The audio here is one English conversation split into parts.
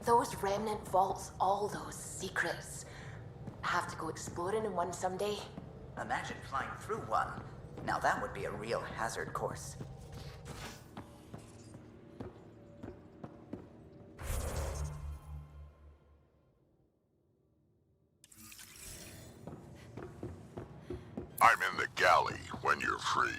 Those remnant vaults, all those secrets. I have to go exploring in one someday. Imagine flying through one. Now that would be a real hazard course. I'm in the galley when you're free.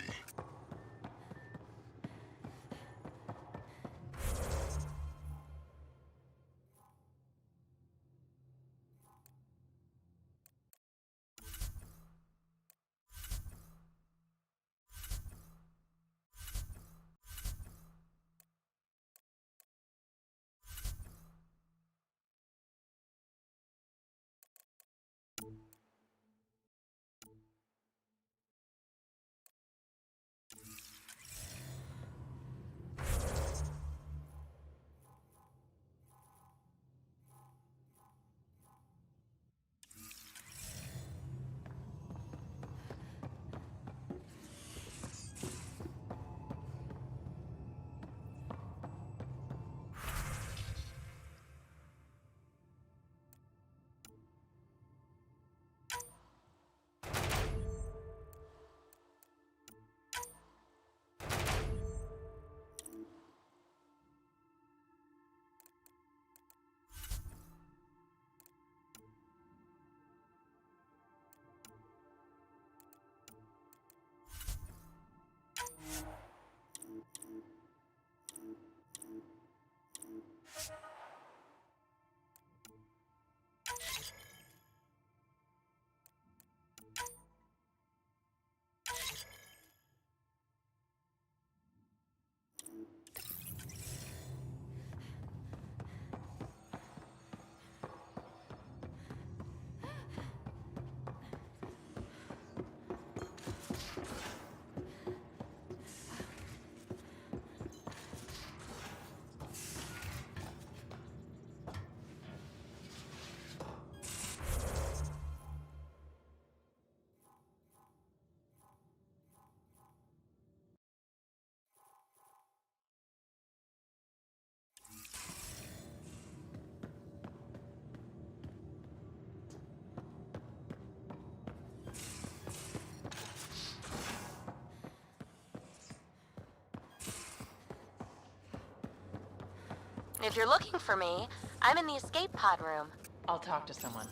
If you're looking for me, I'm in the escape pod room. I'll talk to someone.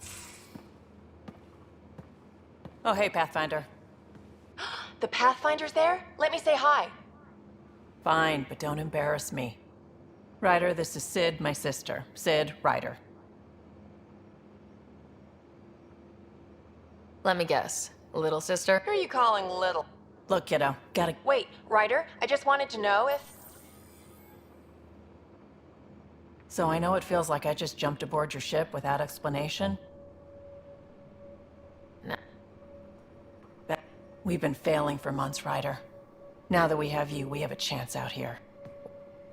Oh, hey, Pathfinder. The Pathfinder's there? Let me say hi. Fine, but don't embarrass me. Ryder, this is Sid, my sister. Sid, Ryder. Let me guess. Little sister? Who are you calling little? Look, kiddo, gotta... Wait, Ryder, I just wanted to know if... So I know it feels like I just jumped aboard your ship without explanation. No. We've been failing for months, Ryder. Now that we have you, we have a chance out here.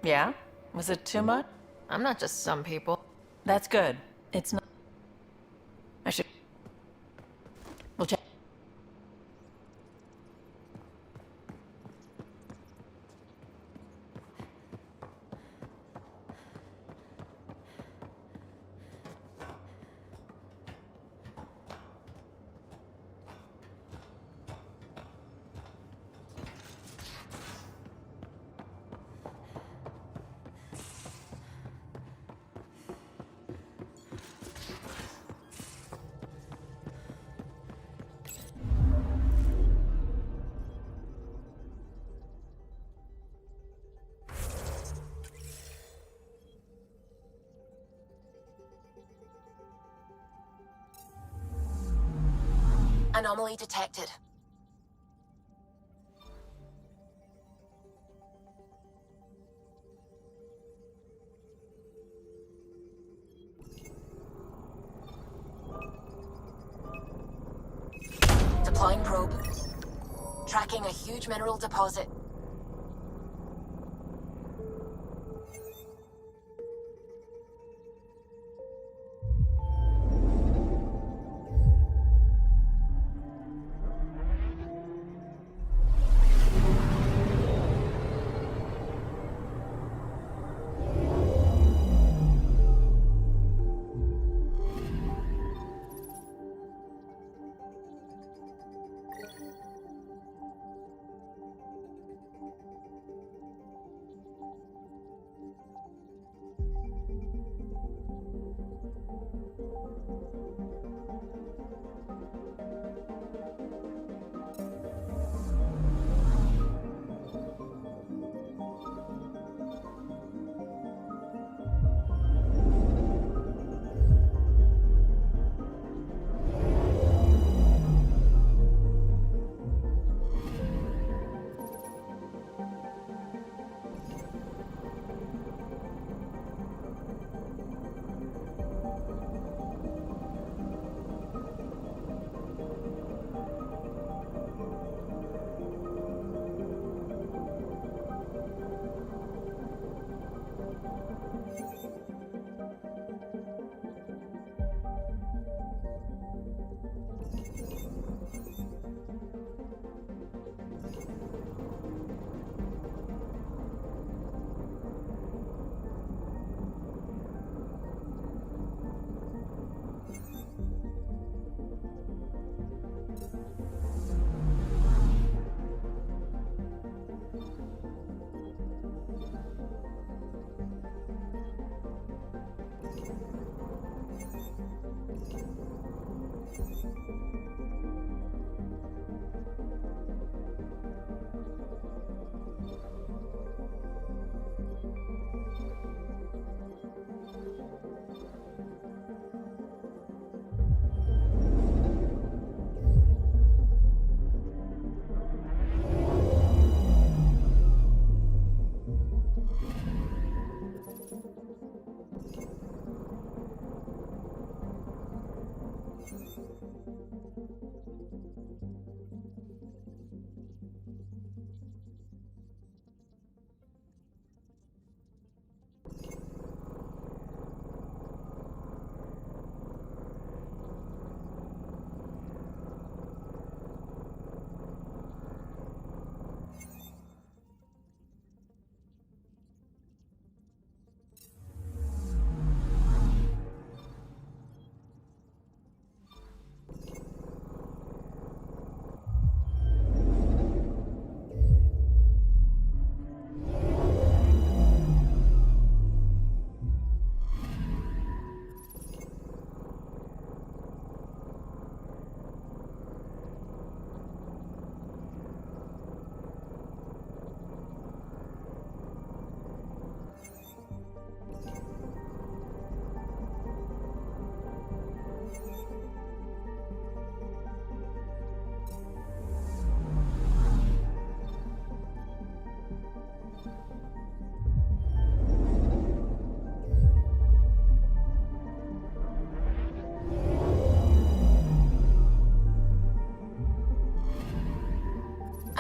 Yeah? Was it too much? I'm not just some people. That's good. It's not... I should... We'll check... Anomaly detected. Deploying probe. Tracking a huge mineral deposit.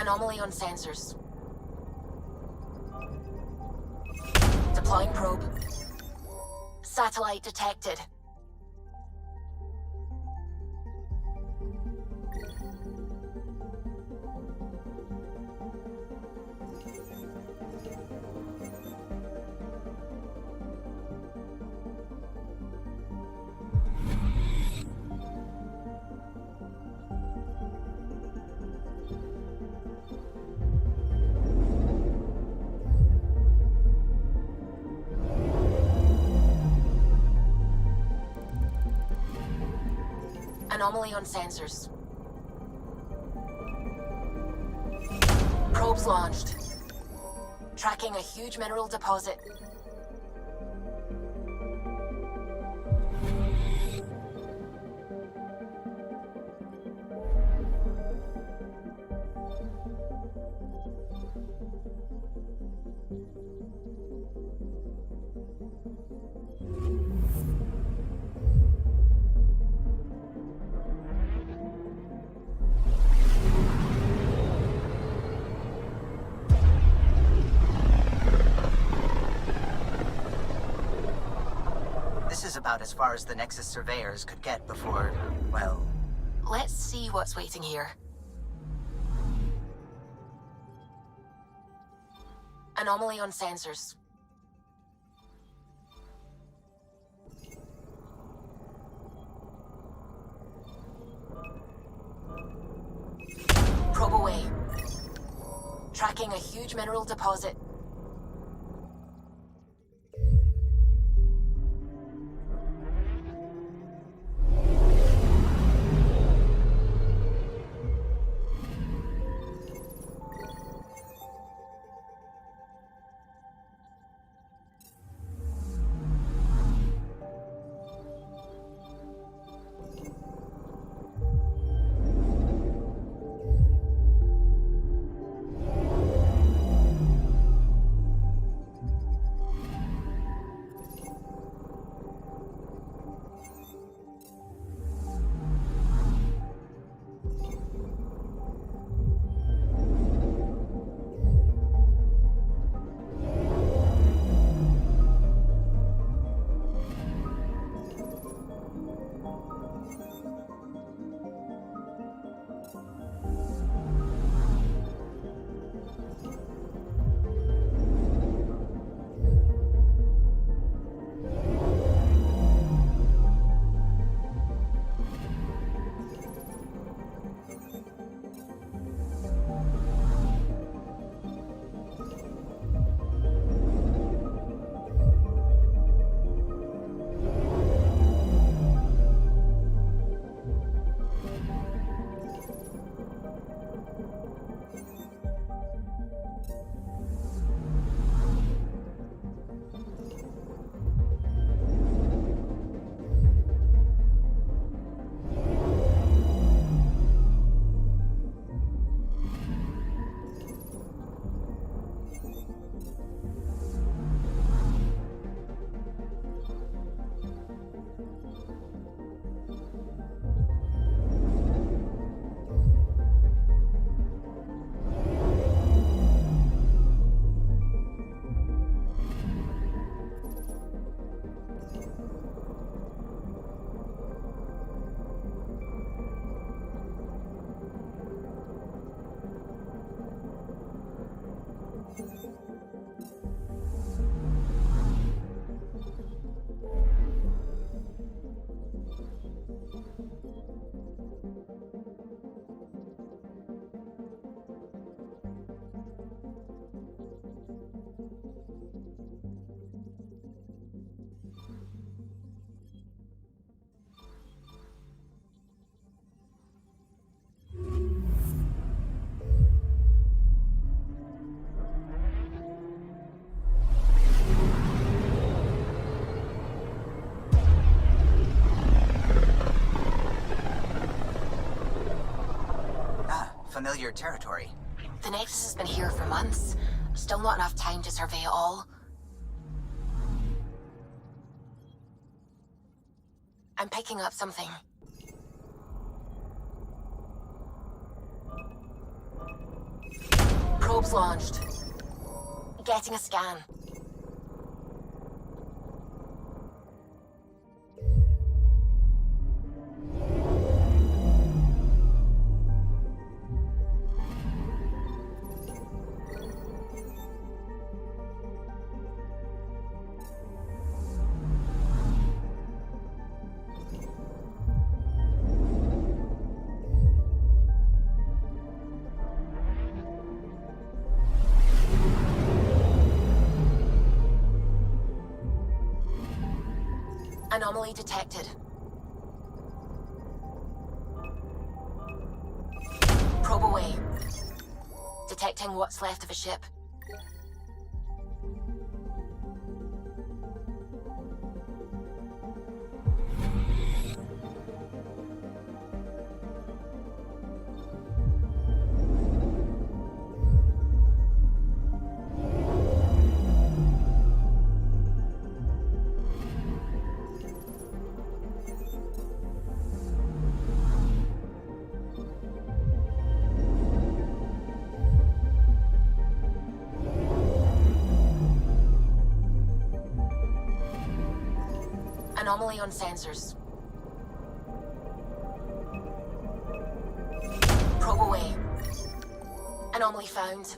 Anomaly on sensors. Deploying probe. Satellite detected. Anomaly on sensors. Probes launched. Tracking a huge mineral deposit. This is about as far as the Nexus surveyors could get before, well... Let's see what's waiting here. Anomaly on sensors. Probe away. Tracking a huge mineral deposit. Familiar territory. The Nexus has been here for months. Still not enough time to survey it all. I'm picking up something. Probes launched. Getting a scan. Anomaly detected. Probe away. Detecting what's left of a ship. Anomaly on sensors. Probe away. Anomaly found.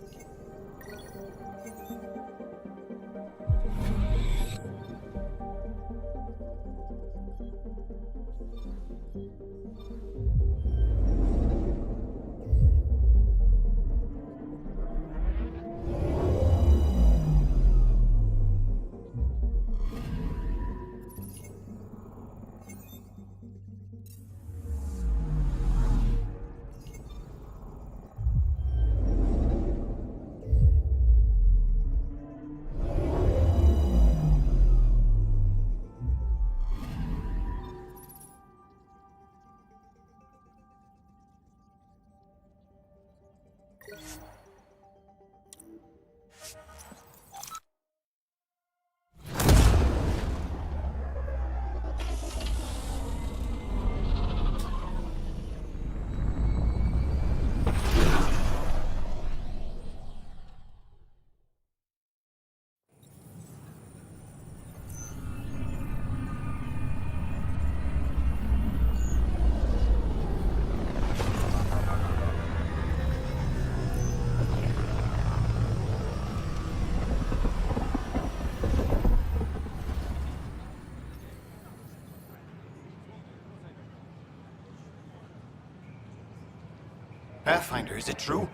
Pathfinder, is it true?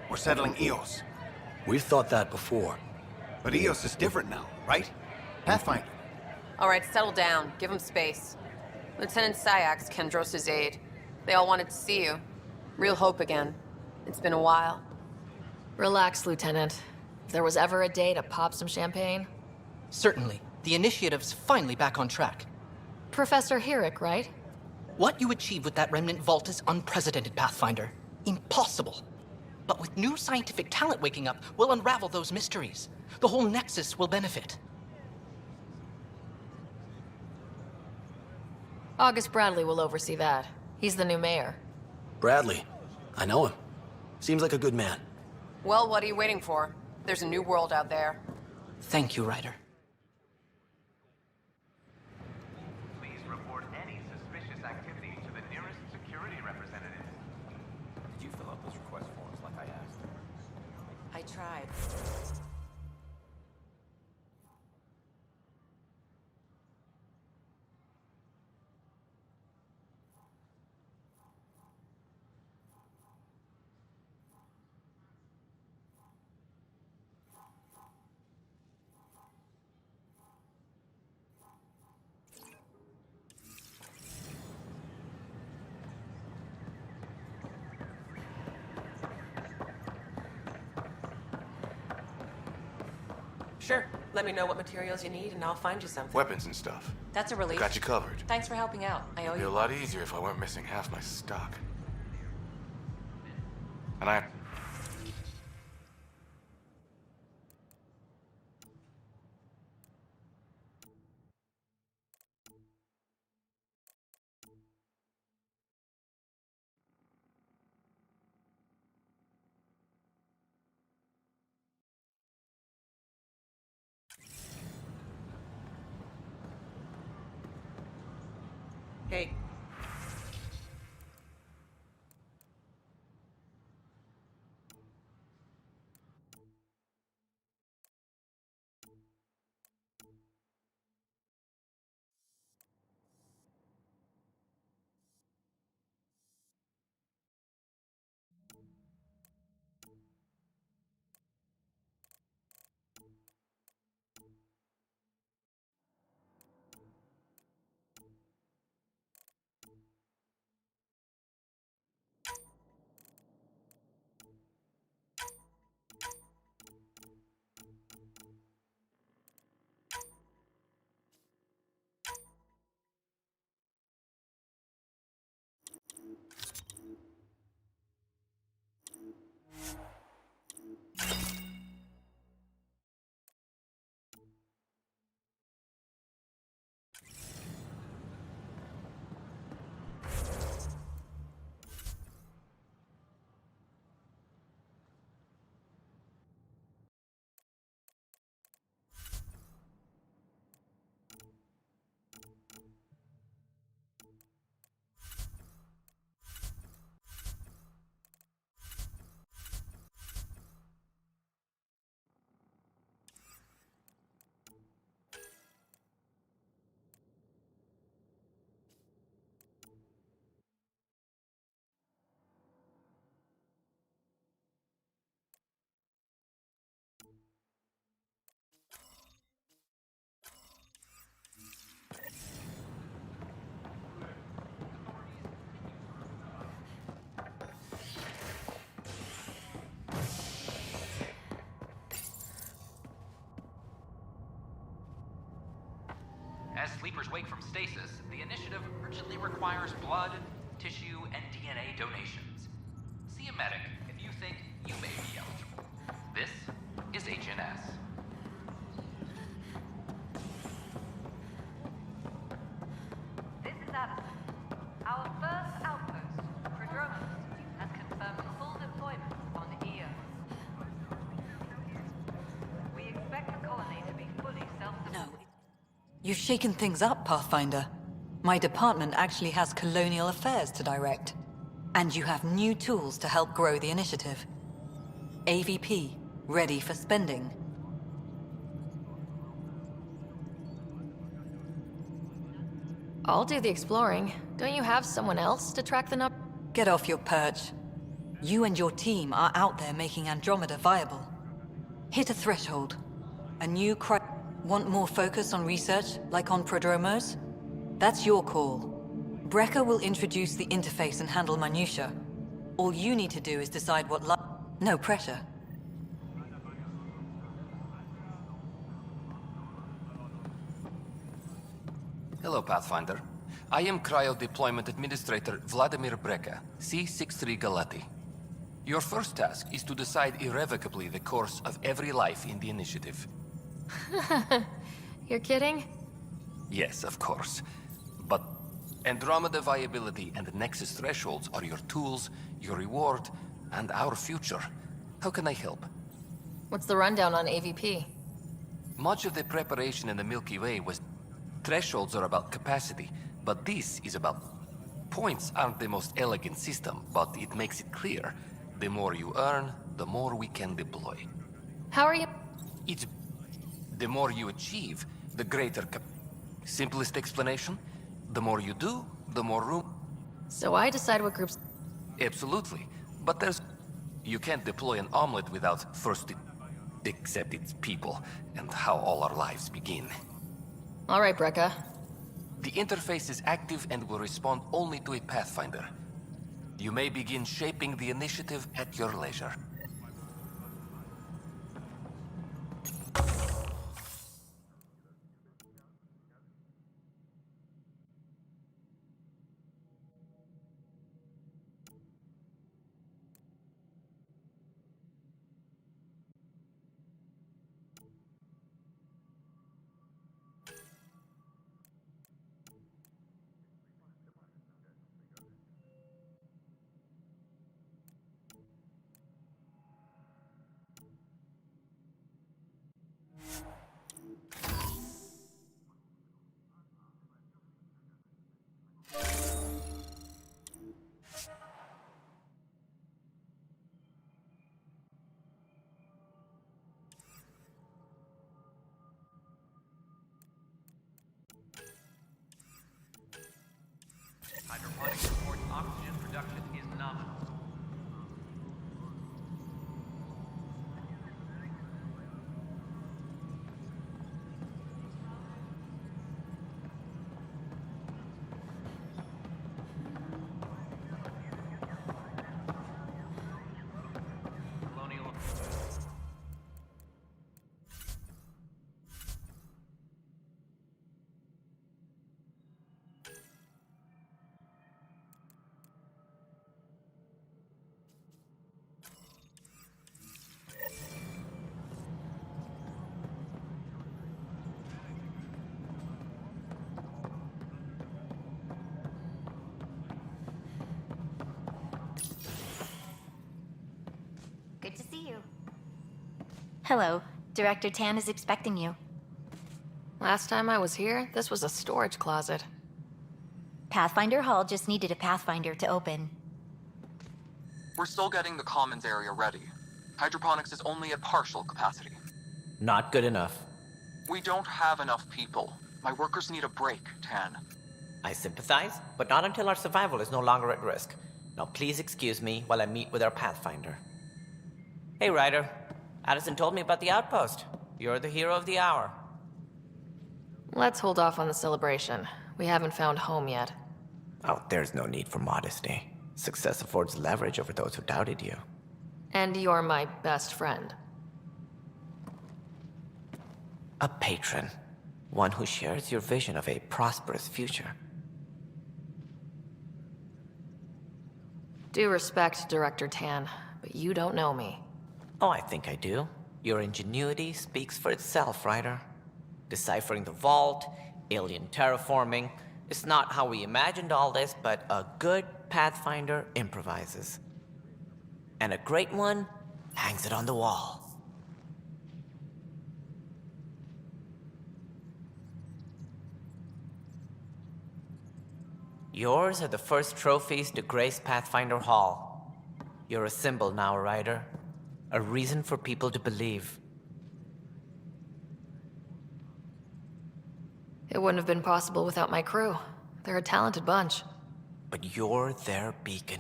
We're settling Eos. We've thought that before. But Eos is different now, right? Pathfinder. All right, settle down. Give him space. Lieutenant Syax, Kendros' aide. They all wanted to see you. Real hope again. It's been a while. Relax, Lieutenant. If there was ever a day to pop some champagne. Certainly. The initiative's finally back on track. Professor Herrick, right? What you achieved with that remnant vault is unprecedented, Pathfinder. Impossible. But with new scientific talent waking up, we'll unravel those mysteries. The whole Nexus will benefit. August Bradley will oversee that. He's the new mayor. Bradley. I know him. Seems like a good man. Well, what are you waiting for? There's a new world out there. Thank you, Ryder. Please report any suspicious activity to the nearest security representative. Did you fill out those request forms like I asked? I tried. Sure. Let me know what materials you need and I'll find you something. Weapons and stuff. That's a relief. Got you covered. Thanks for helping out. I owe It'd be a you. lot easier if I weren't missing half my stock. And I... Hey. As sleepers wake from stasis, the initiative urgently requires blood, tissue, and DNA donations. See a medic if you think you may be eligible. This is HNS. This is Addison. Our first outpost, Prodromos, has confirmed full deployment on EO. We expect the colony to be fully self-sufficient. You've shaken things up, Pathfinder. My department actually has colonial affairs to direct. And you have new tools to help grow the initiative. AVP, ready for spending. I'll do the exploring. Don't you have someone else to track the nub? Get off your perch. You and your team are out there making Andromeda viable. Hit a threshold. A new Want more focus on research, like on Prodromos? That's your call. Brecker will introduce the interface and handle minutiae. All you need to do is decide what No pressure. Hello, Pathfinder. I am Cryo Deployment Administrator Vladimir Brecker, C-63 Galati. Your first task is to decide irrevocably the course of every life in the initiative. You're kidding? Yes, of course. But Andromeda viability and Nexus thresholds are your tools, your reward, and our future. How can I help? What's the rundown on AVP? Much of the preparation in the Milky Way was... Thresholds are about capacity, but this is about... Points aren't the most elegant system, but it makes it clear. The more you earn, the more we can deploy. How are you? It's... The more you achieve, the greater Simplest explanation? The more you do, the more room... So I decide what groups... Absolutely. But there's... You can't deploy an omelet without first accept its people, and how all our lives begin. All right, Brecca. The interface is active and will respond only to a Pathfinder. You may begin shaping the initiative at your leisure. Hello. Director Tan is expecting you. Last time I was here, this was a storage closet. Pathfinder Hall just needed a Pathfinder to open. We're still getting the commons area ready. Hydroponics is only at partial capacity. Not good enough. We don't have enough people. My workers need a break, Tan. I sympathize, but not until our survival is no longer at risk. Now please excuse me while I meet with our Pathfinder. Hey, Ryder. Addison told me about the outpost. You're the hero of the hour. Let's hold off on the celebration. We haven't found home yet. Oh, there's no need for modesty. Success affords leverage over those who doubted you. And you're my best friend. A patron. One who shares your vision of a prosperous future. Due respect, Director Tan, but you don't know me. Oh, I think I do. Your ingenuity speaks for itself, Ryder. Deciphering the vault, alien terraforming. It's not how we imagined all this, but a good Pathfinder improvises. And a great one hangs it on the wall. Yours are the first trophies to grace Pathfinder Hall. You're a symbol now, Ryder. A reason for people to believe. It wouldn't have been possible without my crew. They're a talented bunch. But you're their beacon.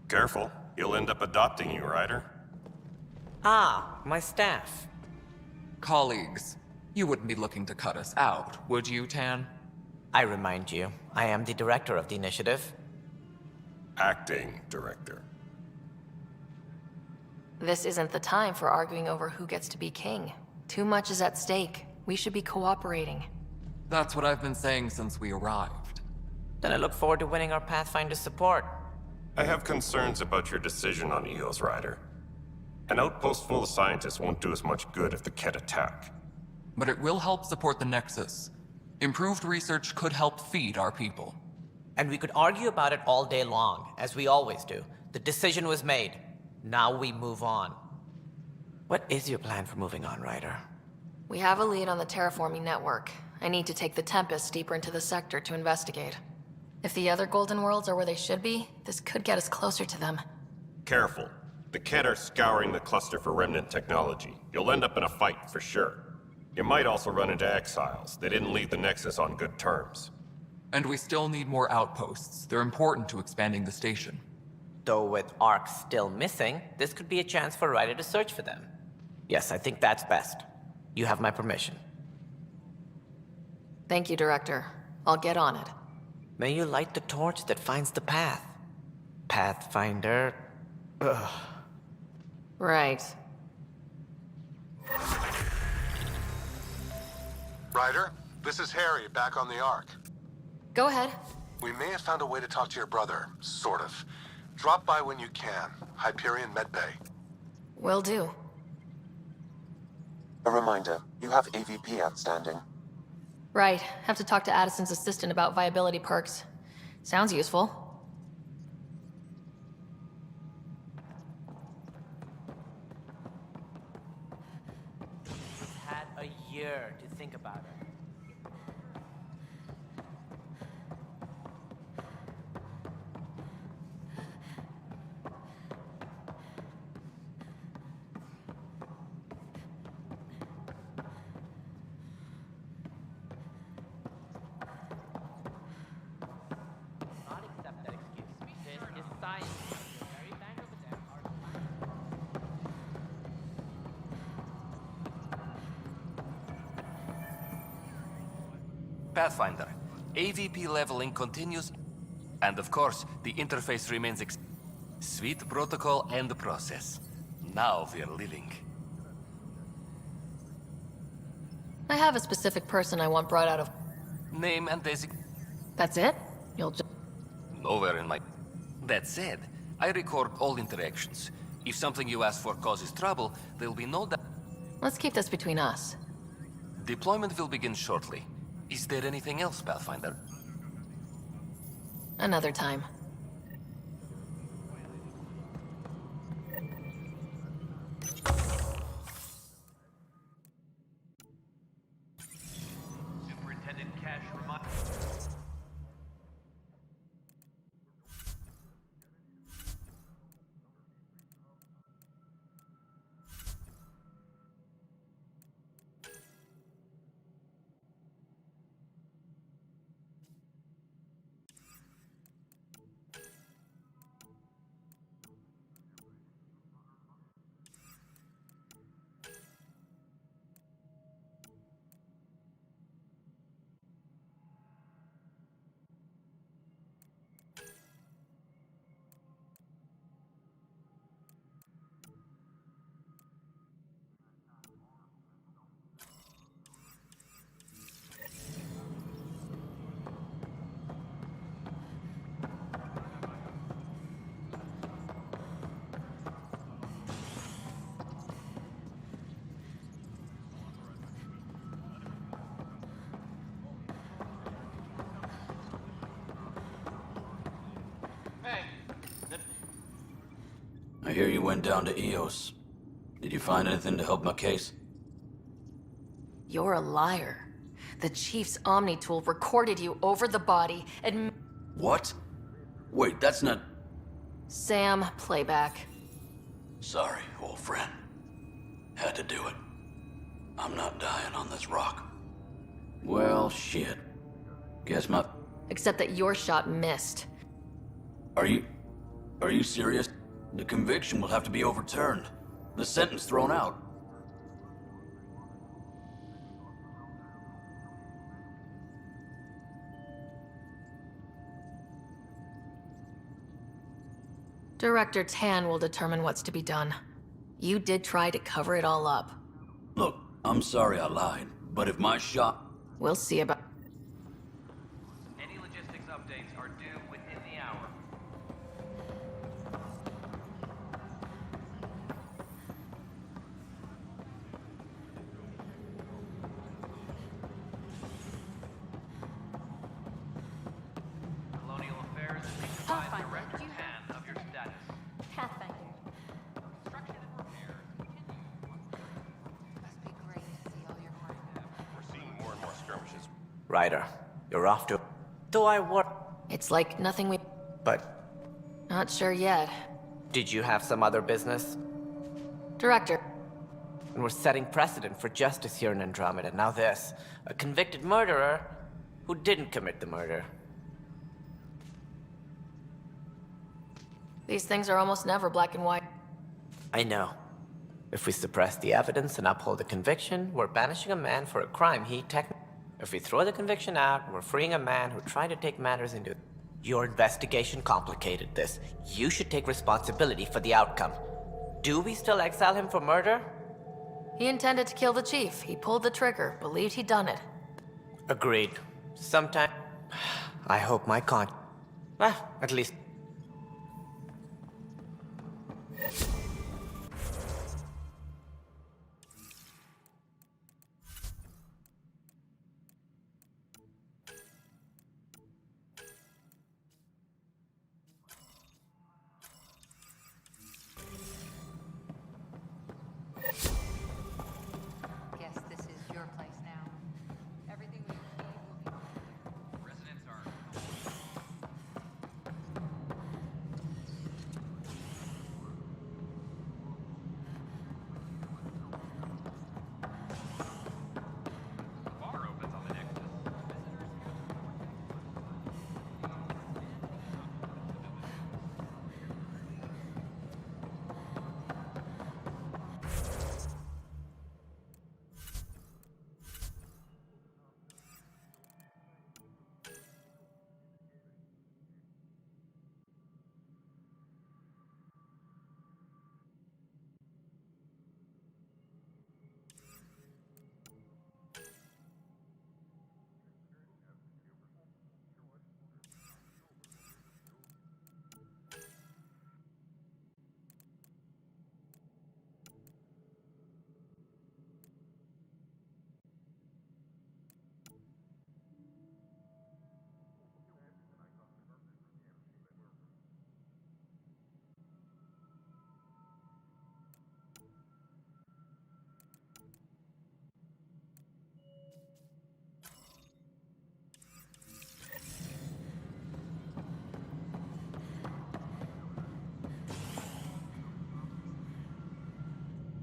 Careful. You'll end up adopting you, Ryder. Ah, my staff. Colleagues, you wouldn't be looking to cut us out, would you, Tan? I remind you, I am the director of the initiative. Acting director. This isn't the time for arguing over who gets to be king. Too much is at stake. We should be cooperating. That's what I've been saying since we arrived. Then I look forward to winning our Pathfinder's support. I have concerns about your decision on Eos, Ryder. An outpost full of scientists won't do us much good if the Ket attack. But it will help support the Nexus. Improved research could help feed our people. And we could argue about it all day long, as we always do. The decision was made. Now we move on. What is your plan for moving on, Ryder? We have a lead on the terraforming network. I need to take the Tempest deeper into the sector to investigate. If the other Golden Worlds are where they should be, this could get us closer to them. Careful. The Ket are scouring the cluster for remnant technology. You'll end up in a fight, for sure. You might also run into exiles. They didn't leave the Nexus on good terms. And we still need more outposts. They're important to expanding the station. Though with Ark still missing, this could be a chance for Ryder to search for them. Yes, I think that's best. You have my permission. Thank you, Director. I'll get on it. May you light the torch that finds the path. Pathfinder... Ugh. Right. Ryder, this is Harry, back on the Ark. Go ahead. We may have found a way to talk to your brother, sort of. Drop by when you can. Hyperion Medbay. Will do. A reminder, you have AVP outstanding. Right. Have to talk to Addison's assistant about viability perks. Sounds useful. We've had a year to think about it. Pathfinder, AVP leveling continues, and of course, the interface remains sweet protocol and process. Now we're living. I have a specific person I want brought out of... Name and designation. That's it? You'll just... Nowhere in my... That said, I record all interactions. If something you ask for causes trouble, there'll be no doubt. Let's keep this between us. Deployment will begin shortly. Is there anything else, Pathfinder? Another time. I hear you went down to EOS. Did you find anything to help my case? You're a liar. The Chief's Omni tool recorded you over the body and... What? Wait, that's not... Sam, playback. Sorry, old friend. Had to do it. I'm not dying on this rock. Well, shit. Guess my... Except that your shot missed. Are you serious? The conviction will have to be overturned. The sentence thrown out. Director Tan will determine what's to be done. You did try to cover it all up. Look, I'm sorry I lied, but if my shot... We'll see about... Any logistics updates are due within the hour. Colonial Affairs has notified Director Tan of your status. Pathfinder. Construction and repair Must be great to see all your hard work. We're seeing more and more skirmishes. Ryder, you're off to... Do I work? It's like nothing we... But Not sure yet. did you have some other business? Director. And we're setting precedent for justice here in Andromeda. Now this. A convicted murderer who didn't commit the murder. These things are almost never black and white. I know. If we suppress the evidence and uphold the conviction, we're banishing a man for a crime he If we throw the conviction out, we're freeing a man who tried to take matters into... Your investigation complicated this. You should take responsibility for the outcome. Do we still exile him for murder? He intended to kill the chief. He pulled the trigger, believed he'd done it. Agreed. Sometime... I hope my at least... Guess this is your place now. Everything we need will be... residents are... The bar opens on the Nexus.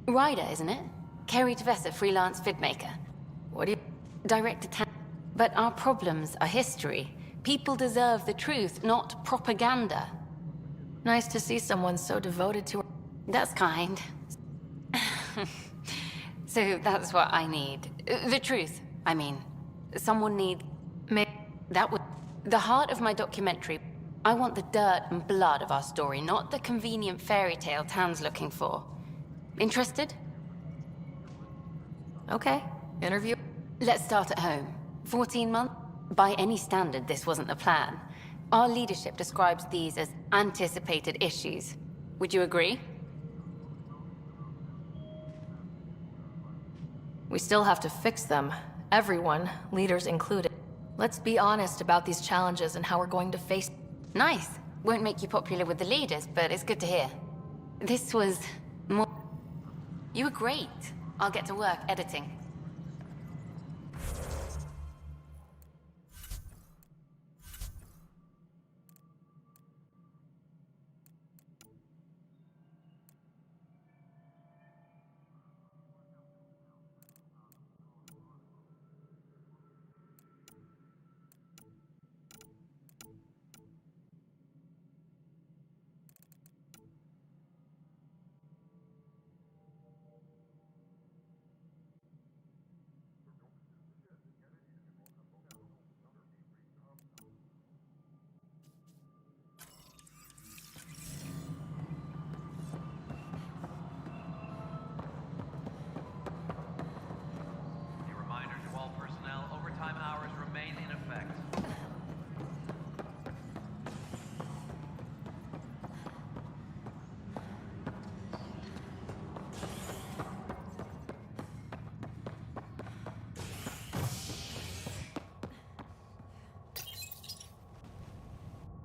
Ryder, isn't it? Kerry Tvessa, freelance vidmaker. What do you... Director Tan. But our problems are history. People deserve the truth, not propaganda. Nice to see someone so devoted to her. That's kind. So that's what I need. The truth, I mean. Someone need... That would... The heart of my documentary. I want the dirt and blood of our story, not the convenient fairy tale Tan's looking for. Interested? Okay. Interview? Let's start at home. 14 months? By any standard, this wasn't the plan. Our leadership describes these as anticipated issues. Would you agree? We still have to fix them. Everyone, leaders included. Let's be honest about these challenges and how we're going to face... Nice. Won't make you popular with the leaders, but it's good to hear. This was more... You were great. I'll get to work editing.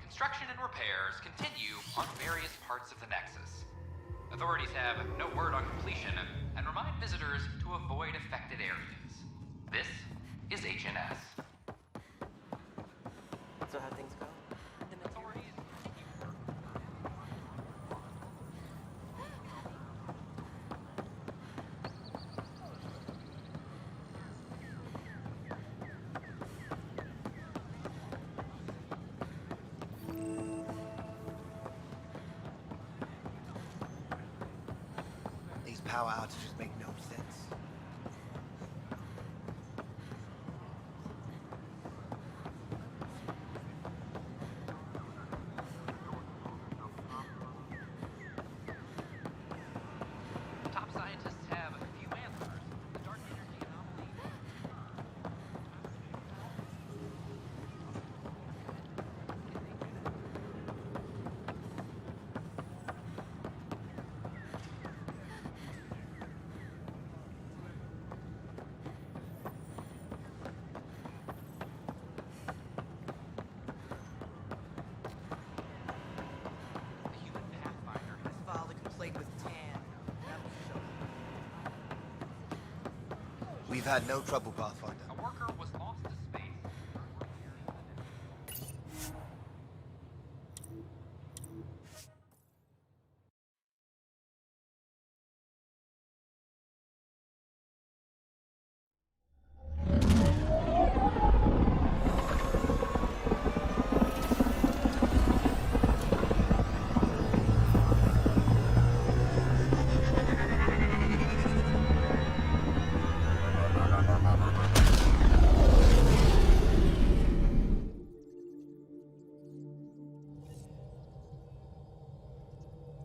Construction and repairs continue on various parts of the Nexus. Authorities have no word on completion and remind visitors to avoid affected areas. This is HNS. So how things go? These power outages make no sense. Top scientists have a few answers. The dark energy anomaly. Filed a complaint with Tan. We've had no trouble, Pathfinder. A worker was lost to space.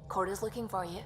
Corda's looking for you.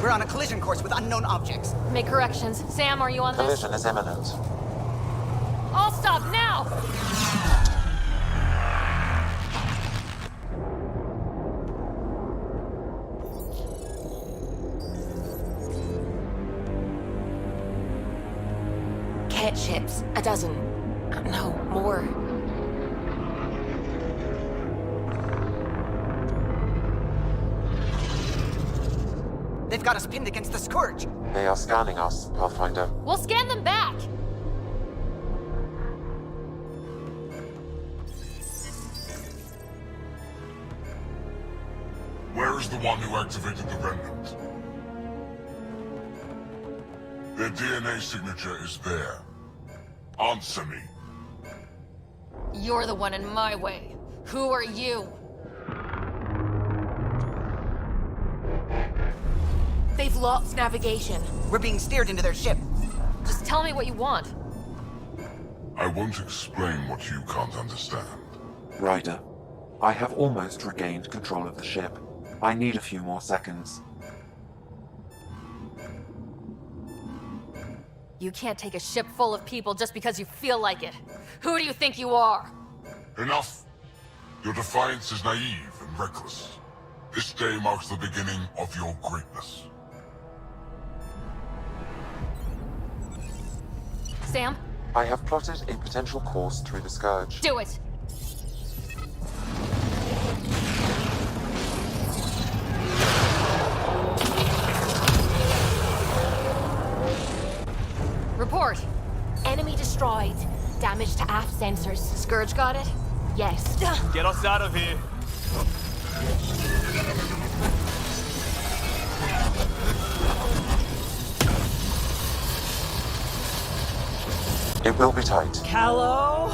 We're on a collision course with unknown objects. Make corrections. Sam, are you on this? Collision is imminent. All stop now! Cat ships. A dozen. No, more. They've got us pinned against the Scourge. They are scanning us, Pathfinder. We'll scan them back! Where's the one who activated the remnant? Their DNA signature is there. Answer me. You're the one in my way. Who are you? They've lost navigation. We're being steered into their ship. Just tell me what you want. I won't explain what you can't understand. Ryder, I have almost regained control of the ship. I need a few more seconds. You can't take a ship full of people just because you feel like it. Who do you think you are? Enough! Your defiance is naive and reckless. This day marks the beginning of your greatness. Sam? I have plotted a potential course through the Scourge. Do it! Report! Enemy destroyed. Damage to aft sensors. Scourge got it? Yes. Get us out of here. It will be tight. Callow?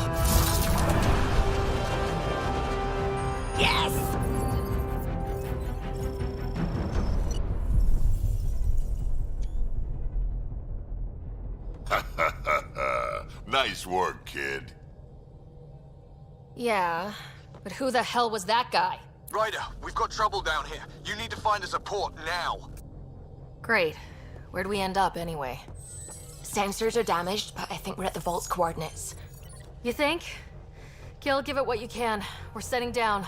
Yes! Nice work, kid. Yeah, but who the hell was that guy? Ryder, we've got trouble down here. You need to find us a port now. Great. Where'd we end up anyway? Sensors are damaged, but I think we're at the vault's coordinates. You think? Gil, give it what you can. We're setting down.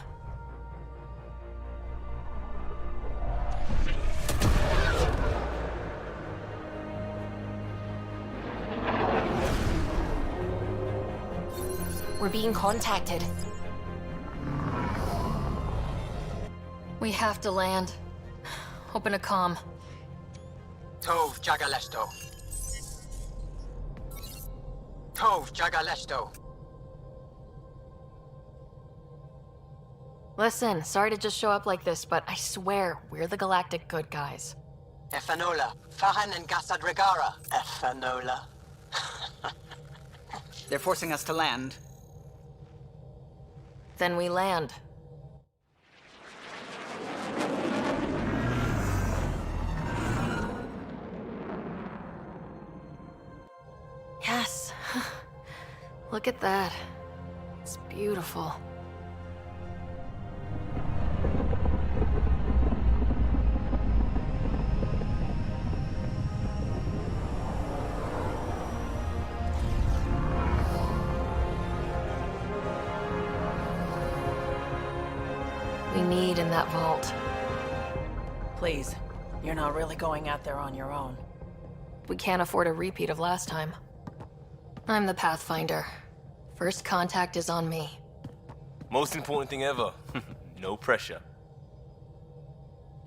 We're being contacted. We have to land. Open a comm. Tov Jagalesto. Tov Jagalesto. Listen, sorry to just show up like this, but I swear, we're the galactic good guys. Efanola. Fahan and Gasadregara. Efanola. They're forcing us to land. Then we land. Yes. Look at that. It's beautiful. We need in that vault. Please, you're not really going out there on your own. We can't afford a repeat of last time. I'm the Pathfinder. First contact is on me. Most important thing ever. No pressure.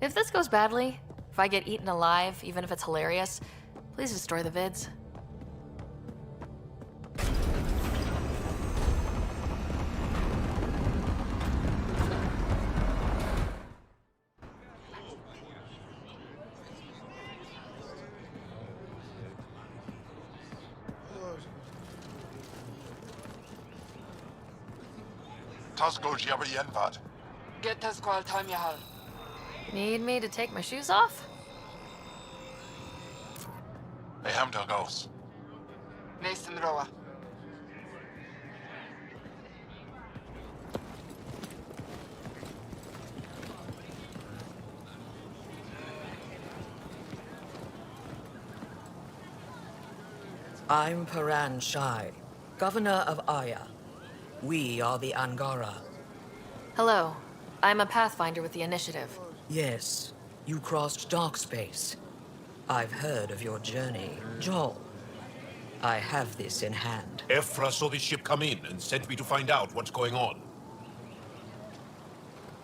If this goes badly, if I get eaten alive, even if it's hilarious, please destroy the vids. Tasco Jiabayenvat. Get Tasqual Tamyahal. Need me to take my shoes off? Ehamda Gos. Nathan Roa. I'm Paran Shai, Governor of Aya. We are the Angara. Hello. I'm a Pathfinder with the Initiative. Yes, you crossed dark space. I've heard of your journey, Joel. I have this in hand. Ephra saw this ship come in and sent me to find out what's going on.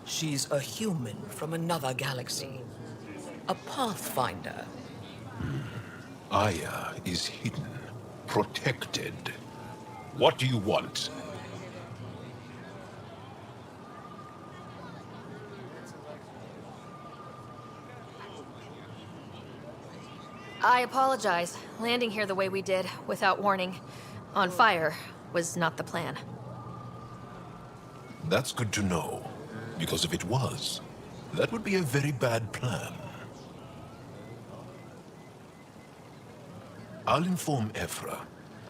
She's a human from another galaxy. A Pathfinder. Aya is hidden, protected. What do you want? I apologize. Landing here the way we did, without warning, on fire, was not the plan. That's good to know. Because if it was, that would be a very bad plan. I'll inform Ephra.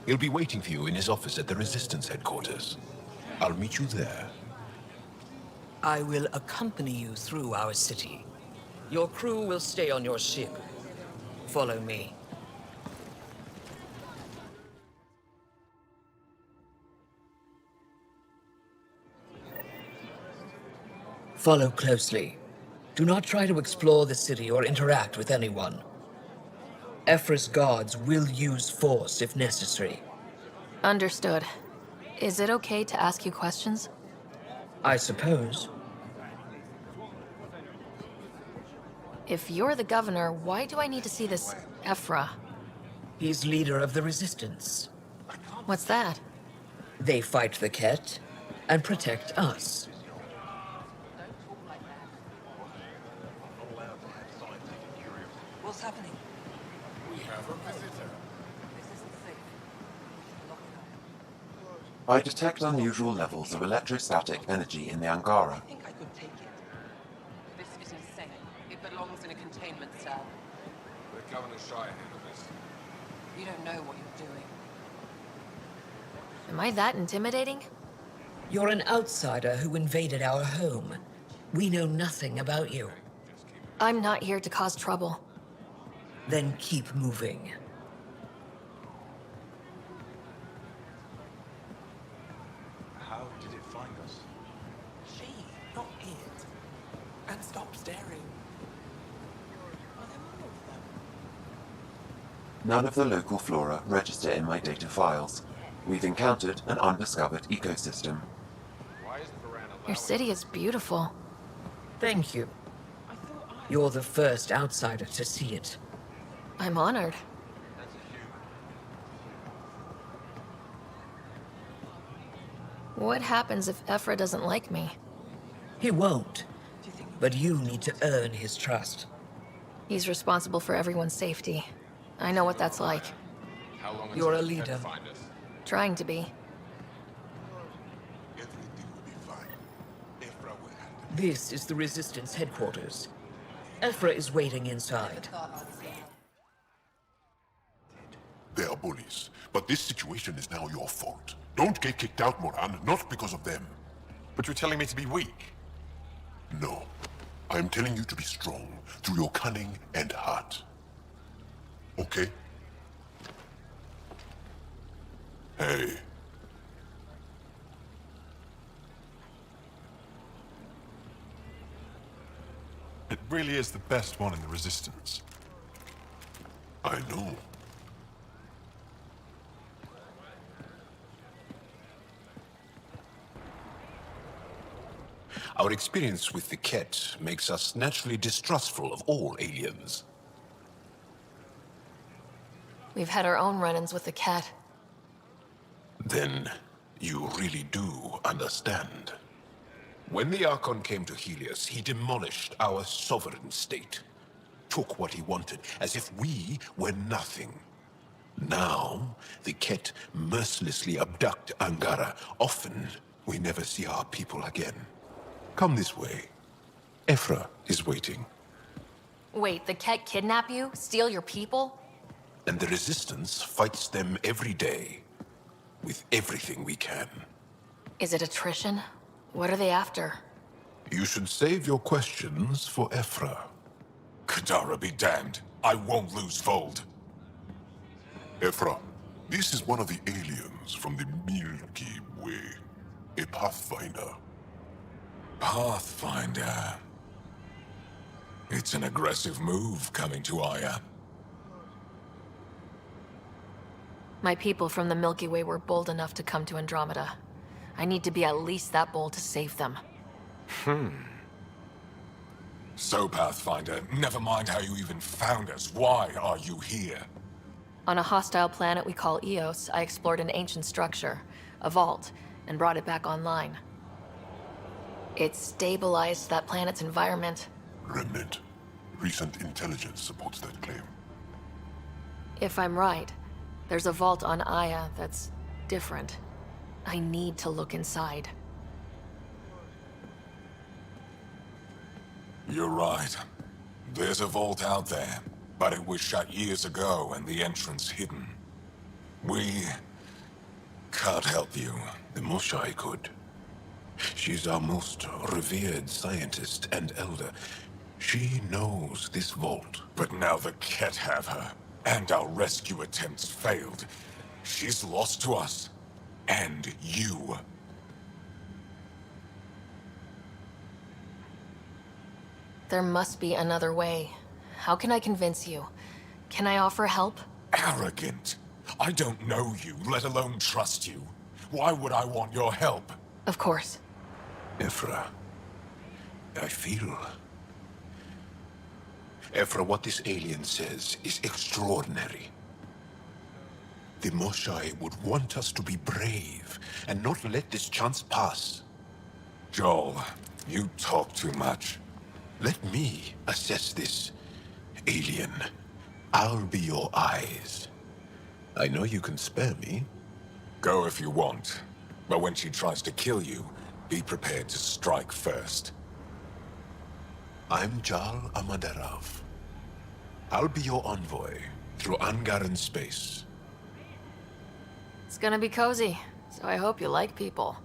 He'll be waiting for you in his office at the Resistance headquarters. I'll meet you there. I will accompany you through our city. Your crew will stay on your ship. Follow me. Follow closely. Do not try to explore the city or interact with anyone. Ephra's guards will use force if necessary. Understood. Is it okay to ask you questions? I suppose. If you're the governor, why do I need to see this Ephra? He's leader of the Resistance. What's that? They fight the Ket and protect us. What's happening? We have a visitor. I detect unusual levels of electrostatic energy in the Angara. This isn't safe. It belongs in a containment cell. The Governor's shy ahead of us. You don't know what you're doing. Am I that intimidating? You're an outsider who invaded our home. We know nothing about you. I'm not here to cause trouble. Then keep moving. How did it find us? She, not it. And stop staring. Are there more of them? None of the local flora register in my data files. We've encountered an undiscovered ecosystem. Your city is beautiful. Thank you. You're the first outsider to see it. I'm honored. What happens if Ephra doesn't like me? He won't. But you need to earn his trust. He's responsible for everyone's safety. I know what that's like. You're a leader. Trying to be. This is the Resistance headquarters. Ephra is waiting inside. They are bullies, but this situation is now your fault. Don't get kicked out, Moran, not because of them. But you're telling me to be weak? No. I am telling you to be strong through your cunning and heart. Okay? Hey. It really is the best one in the Resistance. I know. Our experience with the Ket makes us naturally distrustful of all aliens. We've had our own run-ins with the cat. Then you really do understand. When the Archon came to Helios, he demolished our sovereign state. Took what he wanted, as if we were nothing. Now, the Ket mercilessly abduct Angara. Often, we never see our people again. Come this way. Ephra is waiting. Wait, the cat kidnap you? Steal your people? And the Resistance fights them every day. With everything we can. Is it attrition? What are they after? You should save your questions for Ephra. Kadara be damned. I won't lose Vold. Ephra, this is one of the aliens from the Milky Way. A Pathfinder. Pathfinder. It's an aggressive move coming to Aya. My people from the Milky Way were bold enough to come to Andromeda. I need to be at least that bold to save them. So, Pathfinder, never mind how you even found us. Why are you here? On a hostile planet we call Eos, I explored an ancient structure, a vault, and brought it back online. It stabilized that planet's environment. Remnant. Recent intelligence supports that claim. If I'm right, there's a vault on Aya that's different. I need to look inside. You're right. There's a vault out there, but it was shut years ago and the entrance hidden. We can't help you. The Moshai could. She's our most revered scientist and elder. She knows this vault. But now the Ket have her, and our rescue attempts failed. She's lost to us. And you. There must be another way. How can I convince you? Can I offer help? Arrogant. I don't know you, let alone trust you. Why would I want your help? Of course. Ephra, I feel... Ephra, what this alien says is extraordinary. The Moshai would want us to be brave and not let this chance pass. Joel, you talk too much. Let me assess this, alien. I'll be your eyes. I know you can spare me. Go if you want. But when she tries to kill you, be prepared to strike first. I'm Jal Amaderov. I'll be your envoy through Angaran space. It's gonna be cozy, so I hope you like people.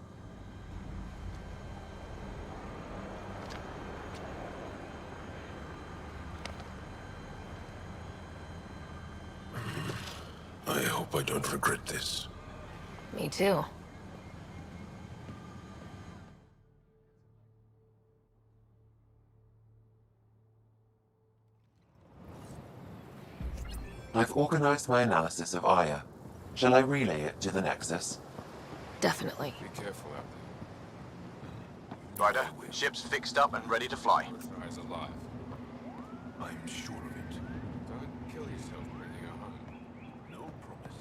I hope I don't regret this. Me too. I've organized my analysis of Aya. Shall I relay it to the Nexus? Definitely. Be careful out Ryder, ship's fixed up and ready to fly. there. Eyes alive. I'm sure of it. Don't kill yourself bringing her home. No promises.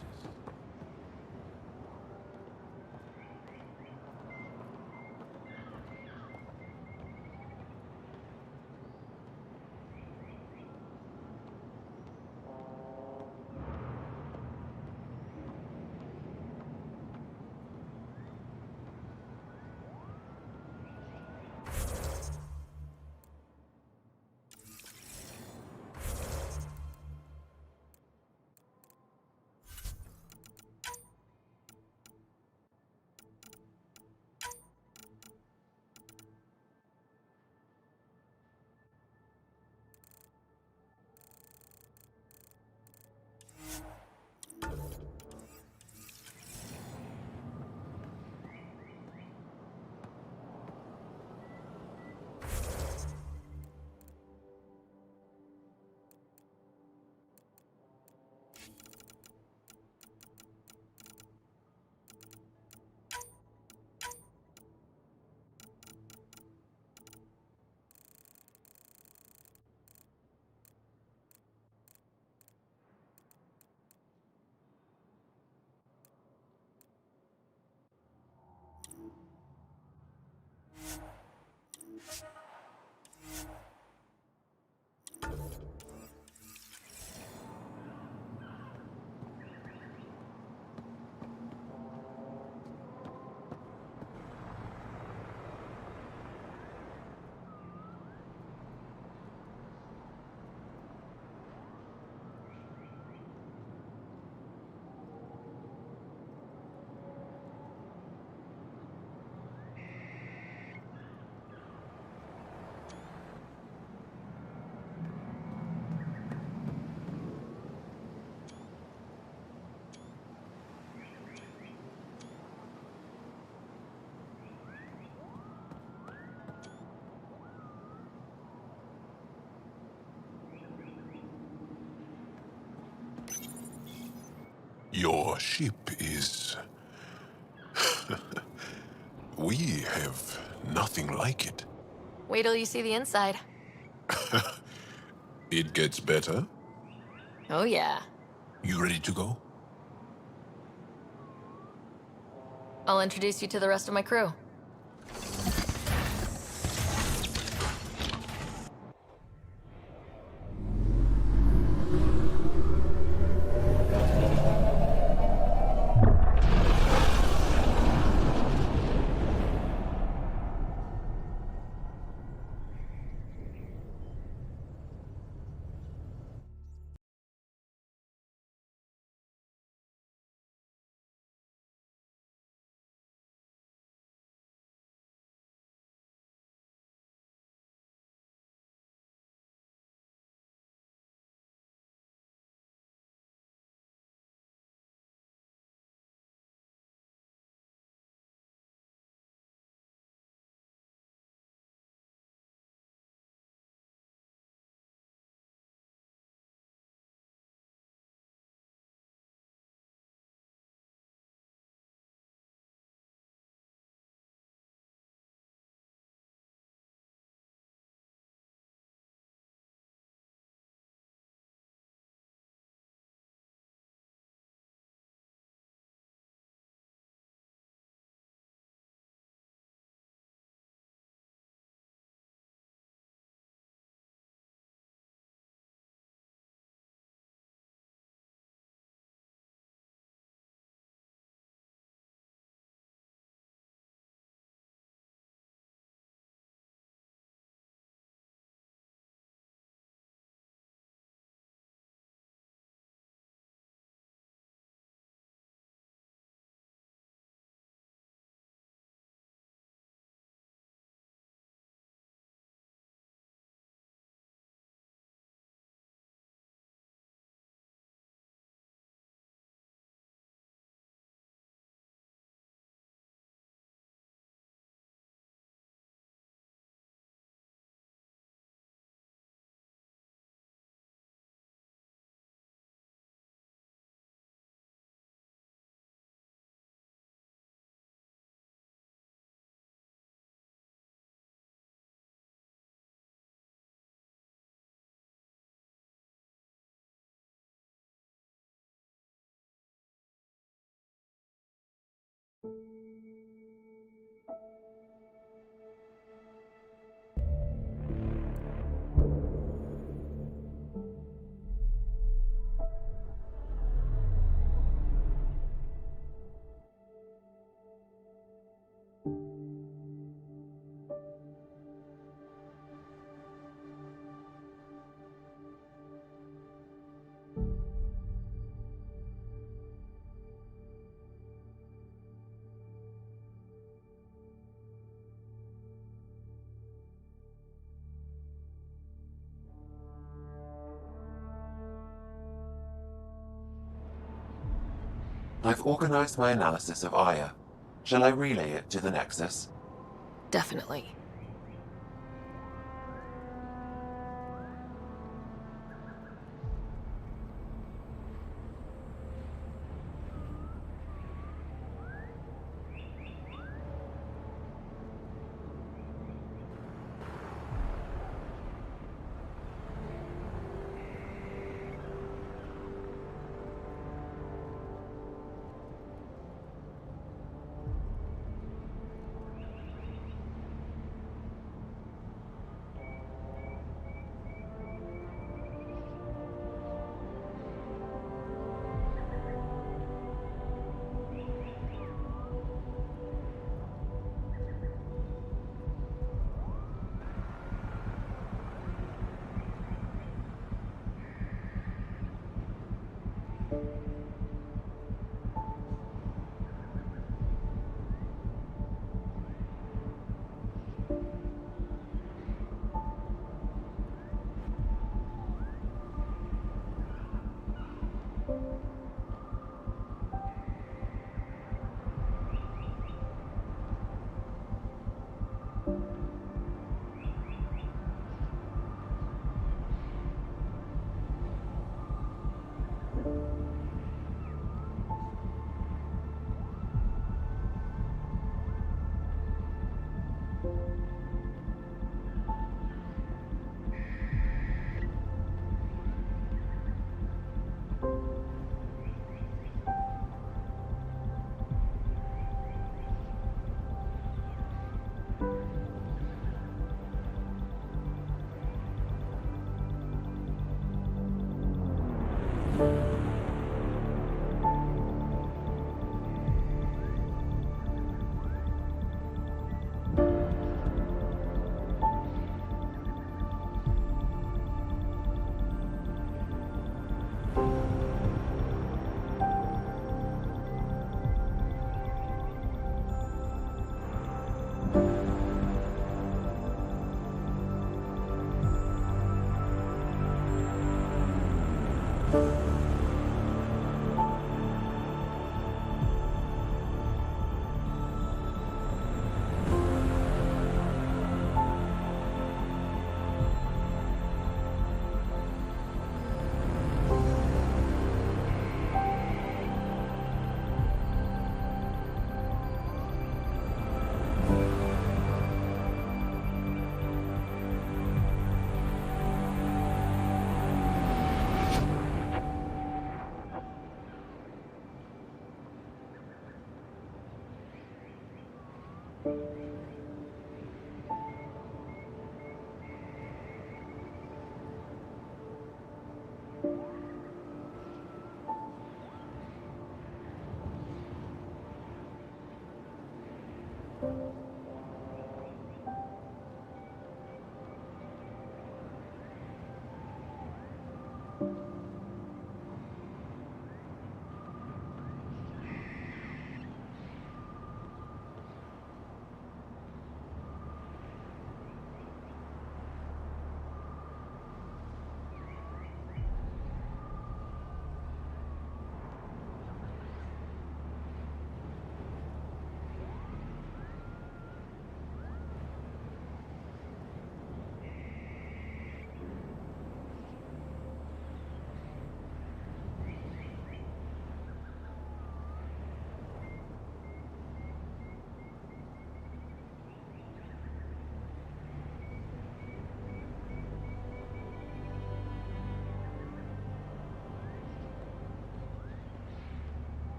Your ship is... We have nothing like it. Wait till you see the inside. It gets better. Oh yeah. You ready to go? I'll introduce you to the rest of my crew. I've organized my analysis of Aya. Shall I relay it to the Nexus? Definitely.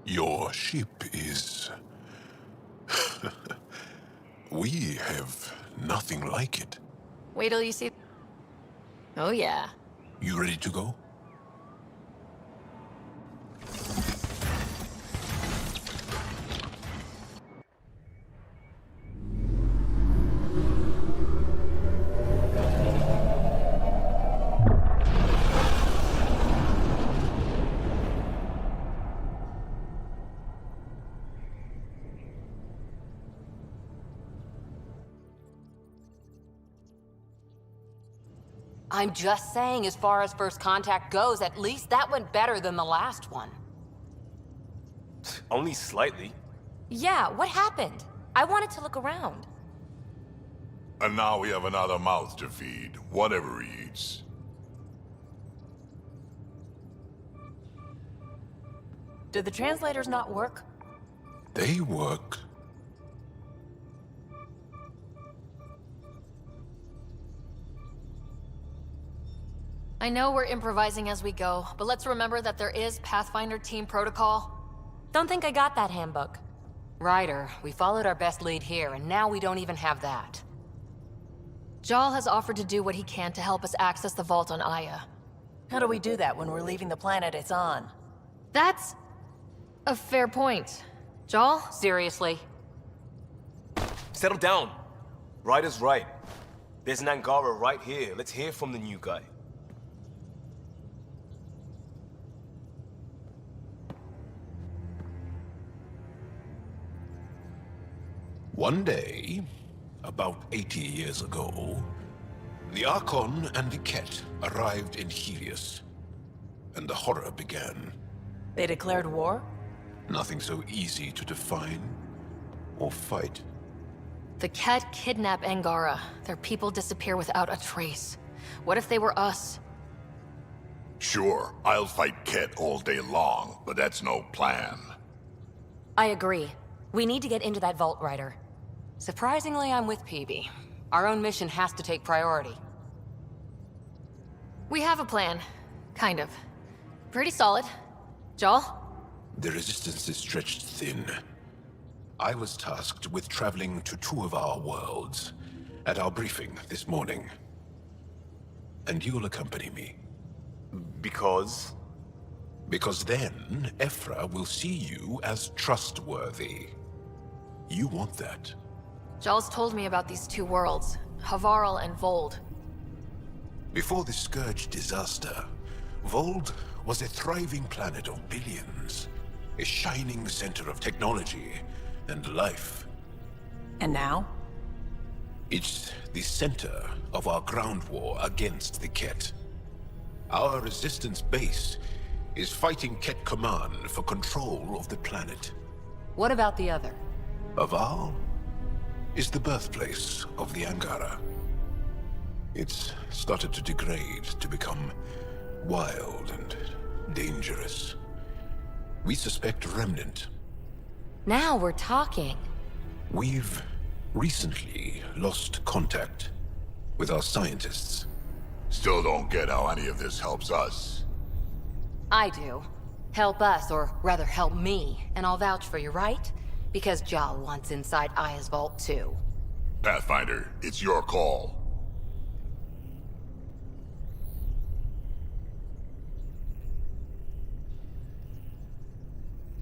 Your ship is... We have nothing like it. Wait till you see. Oh, yeah. You ready to go? I'm just saying, as far as first contact goes, at least that went better than the last one. Only slightly. Yeah, what happened? I wanted to look around. And now we have another mouth to feed, whatever he eats. Did the translators not work? They work. I know we're improvising as we go, but let's remember that there is Pathfinder team protocol. Don't think I got that handbook. Ryder, we followed our best lead here, and now we don't even have that. Jal has offered to do what he can to help us access the vault on Aya. How do we do that when we're leaving the planet it's on? That's a fair point. Jal? Seriously? Settle down. Ryder's right. There's an Angara right here. Let's hear from the new guy. One day, about 80 years ago, the Archon and the Ket arrived in Helios, and the horror began. They declared war? Nothing so easy to define or fight. The Ket kidnap Angara. Their people disappear without a trace. What if they were us? Sure, I'll fight Ket all day long, but that's no plan. I agree. We need to get into that vault, Ryder. Surprisingly, I'm with Peavy. Our own mission has to take priority. We have a plan. Kind of. Pretty solid. Jal? The resistance is stretched thin. I was tasked with traveling to two of our worlds at our briefing this morning. And you'll accompany me. Because? Because then, Ephra will see you as trustworthy. You want that. Jal's told me about these two worlds, Havarl and Vold. Before the Scourge disaster, Vold was a thriving planet of billions. A shining center of technology and life. And now? It's the center of our ground war against the Ket. Our resistance base is fighting Ket Command for control of the planet. What about the other? Havarl is the birthplace of the Angara. It's started to degrade, to become wild and dangerous. We suspect Remnant. Now we're talking. We've recently lost contact with our scientists. Still don't get how any of this helps us. I do. Help us, or rather help me, and I'll vouch for you, right? Because Jal wants inside Aya's vault too. Pathfinder, it's your call.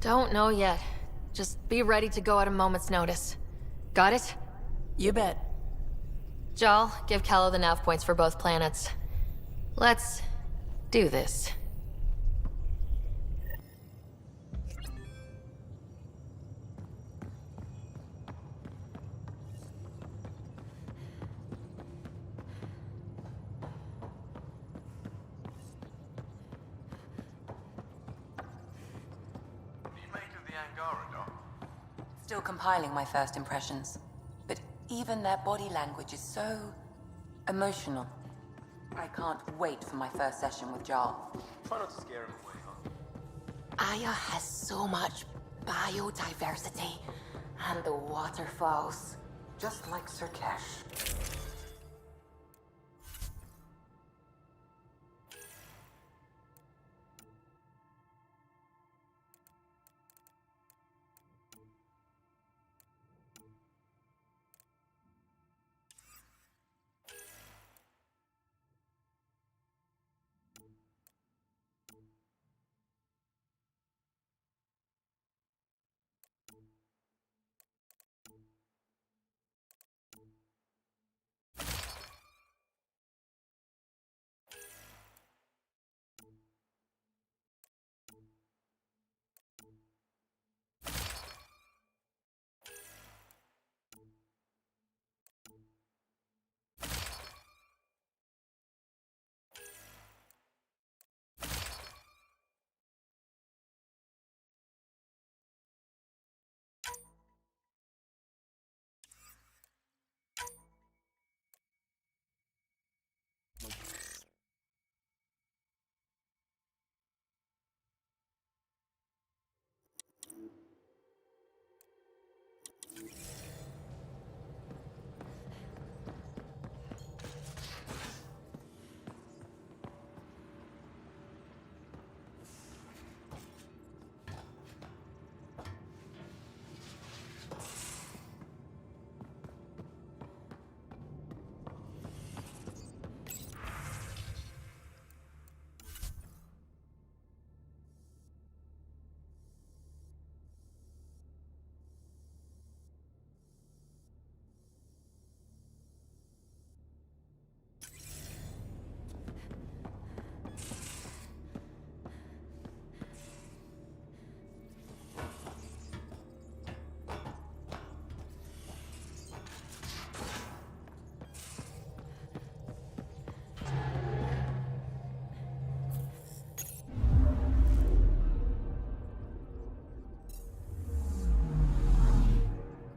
Don't know yet. Just be ready to go at a moment's notice. Got it? You bet. Jal, give Kello the nav points for both planets. Let's do this. Still compiling my first impressions. But even their body language is so emotional. I can't wait for my first session with Jal. Try not to scare him away, huh? Aya has so much biodiversity. And the waterfalls. Just like Sirkesh.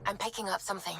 I'm picking up something.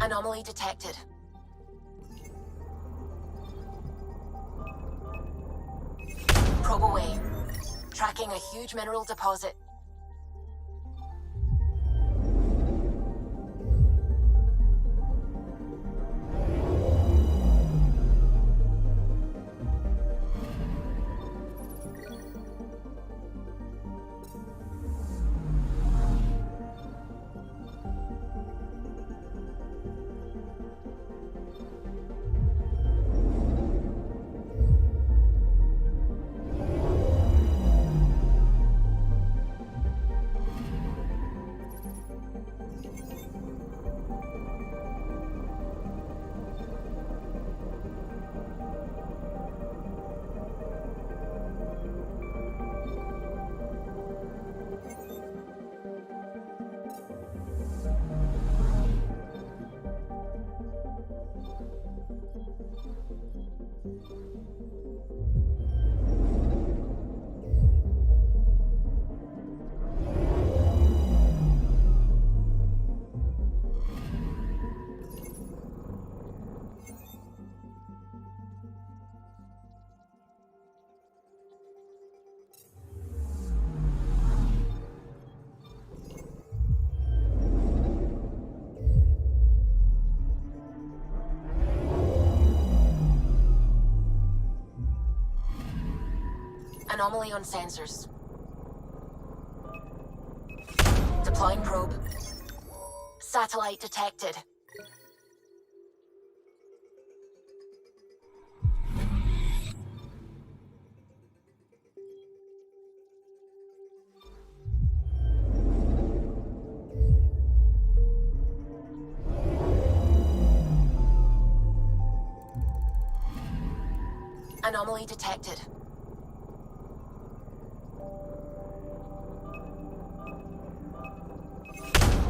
Anomaly detected. Probe away. Tracking a huge mineral deposit. Anomaly on sensors. Deploying probe. Satellite detected. Anomaly detected.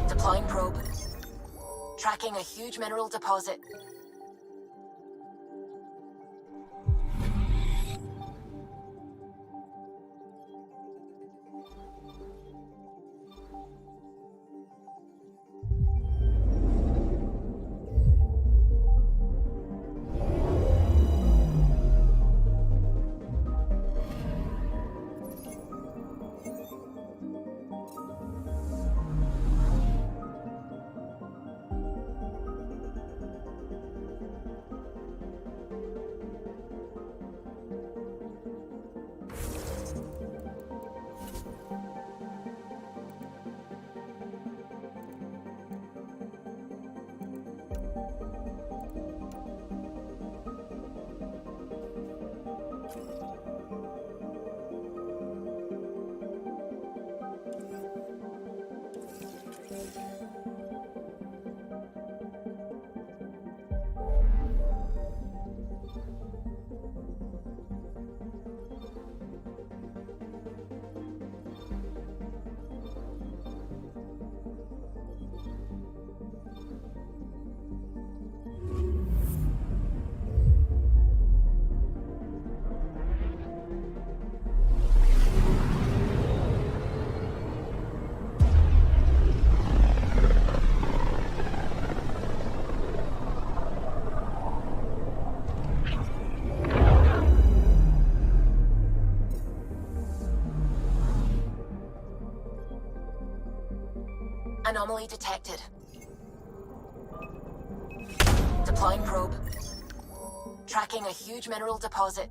Deploying probe. Tracking a huge mineral deposit. Anomaly detected. Deploying probe. Tracking a huge mineral deposit.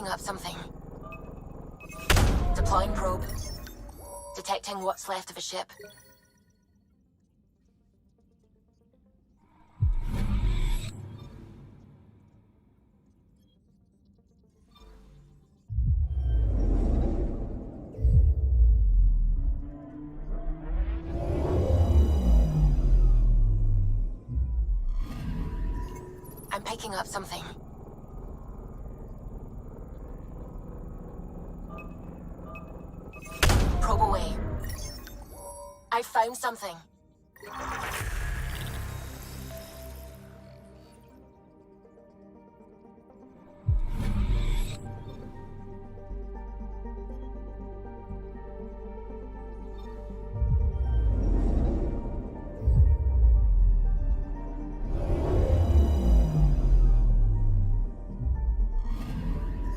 picking up something. Deploying probe. Detecting what's left of a ship. I'm picking up something. Probe away. I found something.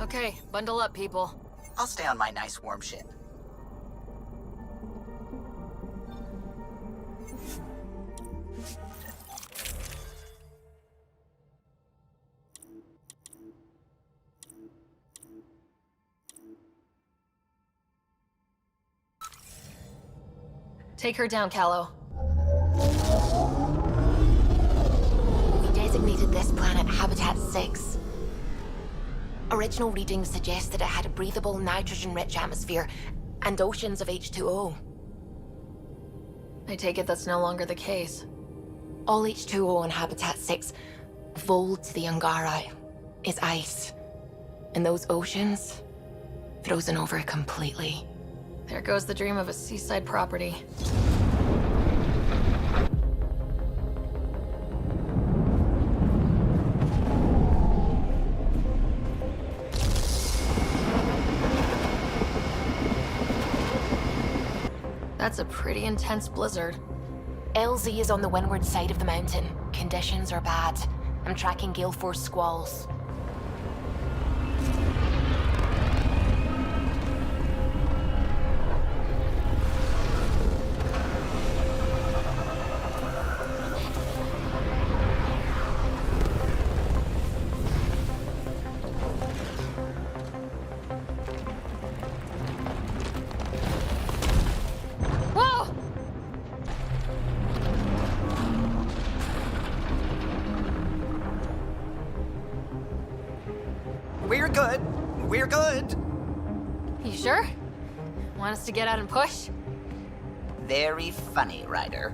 Okay, bundle up, people. I'll stay on my nice warm ship. Take her down, Callow. We designated this planet Habitat 6. Original readings suggest that it had a breathable, nitrogen-rich atmosphere and oceans of H2O. I take it that's no longer the case. All H2O on Habitat 6, vol to the Angara, is ice. And those oceans, frozen over completely. There goes the dream of a seaside property. That's a pretty intense blizzard. LZ is on the windward side of the mountain. Conditions are bad. I'm tracking gale force squalls. We're good. We're good. You sure? Want us to get out and push? Very funny, Ryder.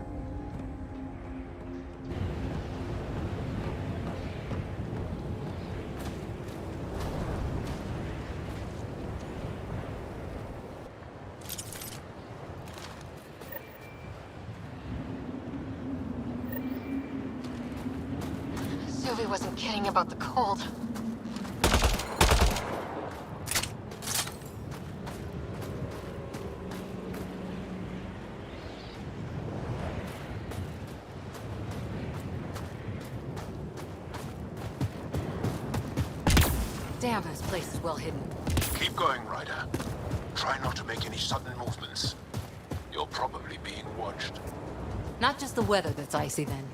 Sylvie wasn't kidding about the cold. Damn, this place is well hidden. Keep going, Ryder. Try not to make any sudden movements. You're probably being watched. Not just the weather that's icy, then.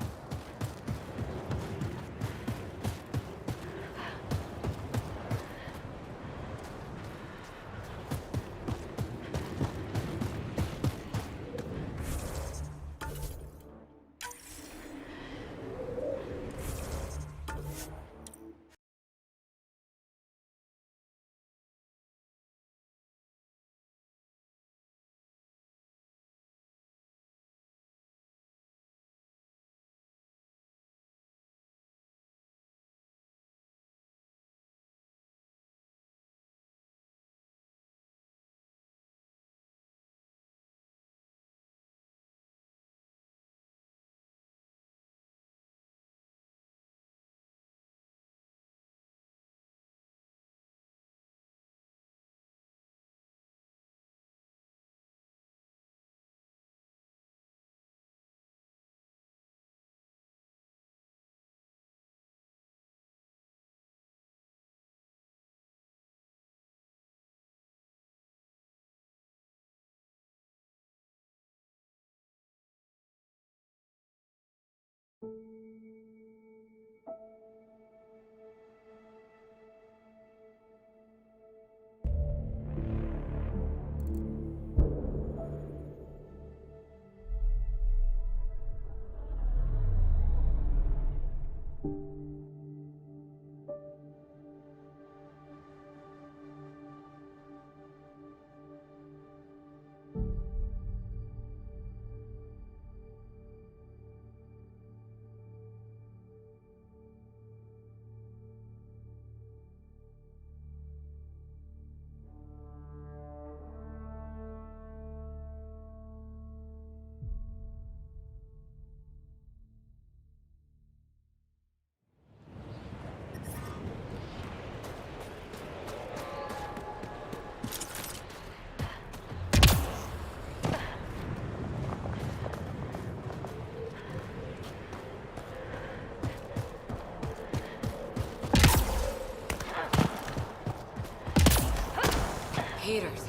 heaters.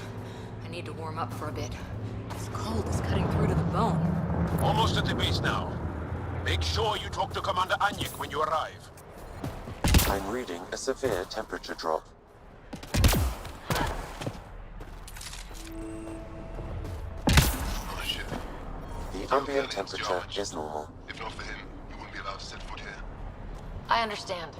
I need to warm up for a bit. This cold is cutting through to the bone. Almost at the base now. Make sure you talk to Commander Anyik when you arrive. I'm reading a severe temperature drop. Oh shit. The ambient temperature is normal. If not for him, you wouldn't be allowed to set foot here. I understand.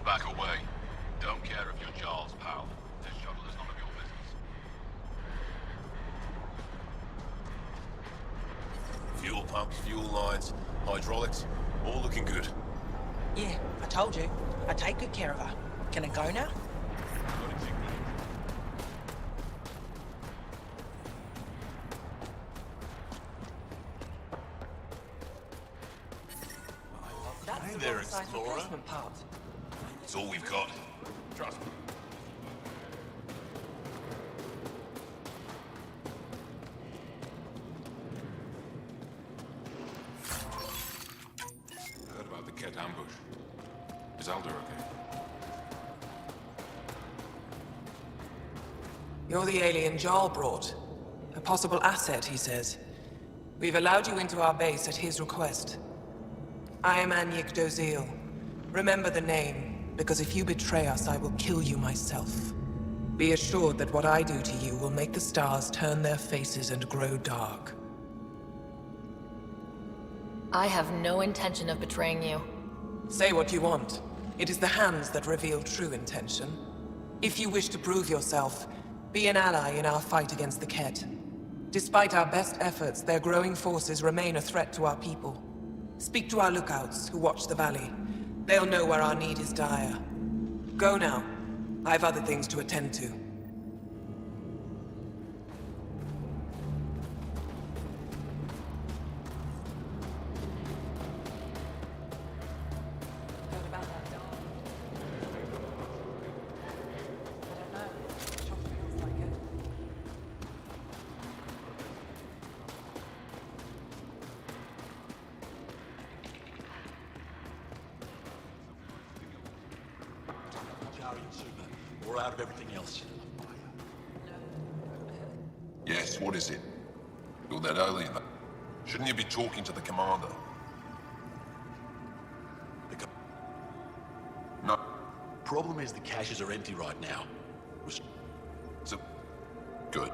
Back away. Don't care if you're Charles, pal. This shuttle is none of your business. Fuel pumps, fuel lines, hydraulics, all looking good. Yeah, I told you. I take good care of her. Can I go now? Hey there, Explorer. Replacement part. It's all we've got. Trust me. Heard about the Ket ambush. Is Alder okay? You're the alien Jarl brought. A possible asset, he says. We've allowed you into our base at his request. I am Anyik Dozil. Remember the name, because if you betray us, I will kill you myself. Be assured that what I do to you will make the stars turn their faces and grow dark. I have no intention of betraying you. Say what you want. It is the hands that reveal true intention. If you wish to prove yourself, be an ally in our fight against the Ket. Despite our best efforts, their growing forces remain a threat to our people. Speak to our lookouts, who watch the valley. They'll know where our need is dire. Go now. I have other things to attend to. We're out of everything else. Yes, what is it? You're that alien. Shouldn't you be talking to the commander? No. Problem is the caches are empty right now. So, good.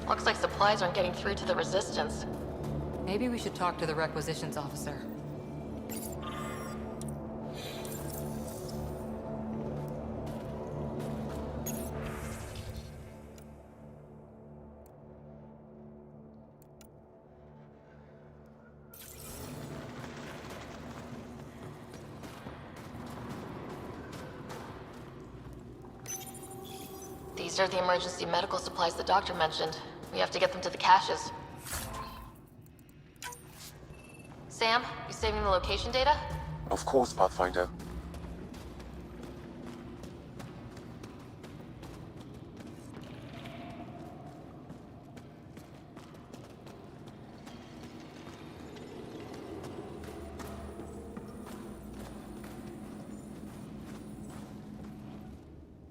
Looks like supplies aren't getting through to the Resistance. Maybe we should talk to the requisitions officer. These are the emergency medical supplies the doctor mentioned. We have to get them to the caches. Sam, you saving the location data? Of course, Pathfinder.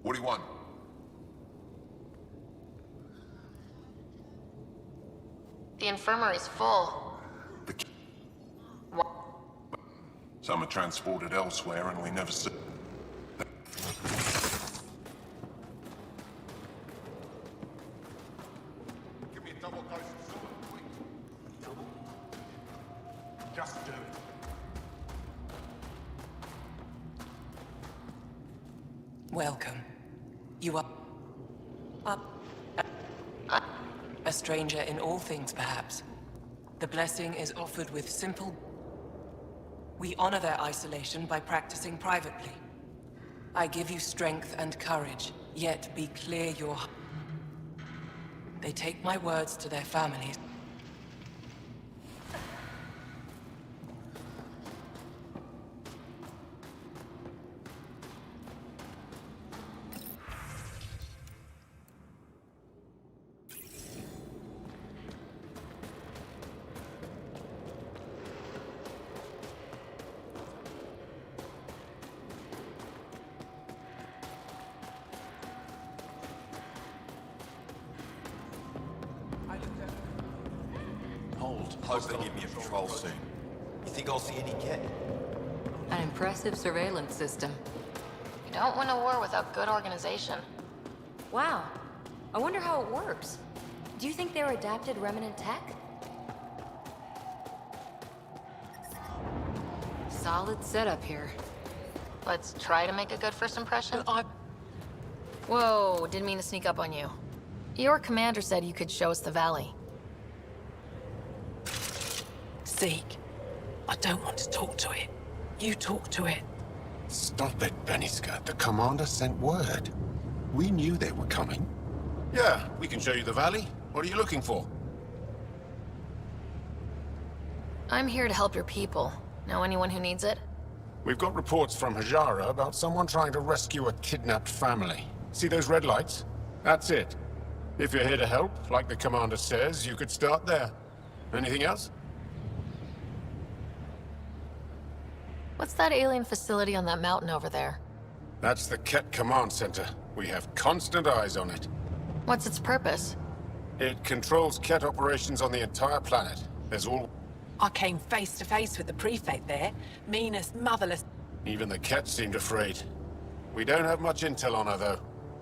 What do you want? The infirmary's full. Some are transported elsewhere and we never see. Give me a double dose of silver, quick. Just do it. Welcome. You are... a stranger in all things, perhaps. The blessing is offered with simple... We honor their isolation by practicing privately. I give you strength and courage, yet be clear your... They take my words to their families. Hope they give me a patrol soon. You think I'll see any cat? An impressive surveillance system. You don't win a war without good organization. Wow. I wonder how it works. Do you think they're adapted remnant tech? Solid setup here. Let's try to make a good first impression. Whoa, didn't mean to sneak up on you. Your commander said you could show us the valley. Zeke, I don't want to talk to it. You talk to it. Stop it, Benniska. The commander sent word. We knew they were coming. Yeah, we can show you the valley. What are you looking for? I'm here to help your people. Know anyone who needs it? We've got reports from Hajara about someone trying to rescue a kidnapped family. See those red lights? That's it. If you're here to help, like the commander says, you could start there. Anything else? What's that alien facility on that mountain over there? That's the Ket Command Center. We have constant eyes on it. What's its purpose? It controls Ket operations on the entire planet. There's all... I came face to face with the prefect there. Meanest, motherless... Even the Ket seemed afraid. We don't have much intel on her, though.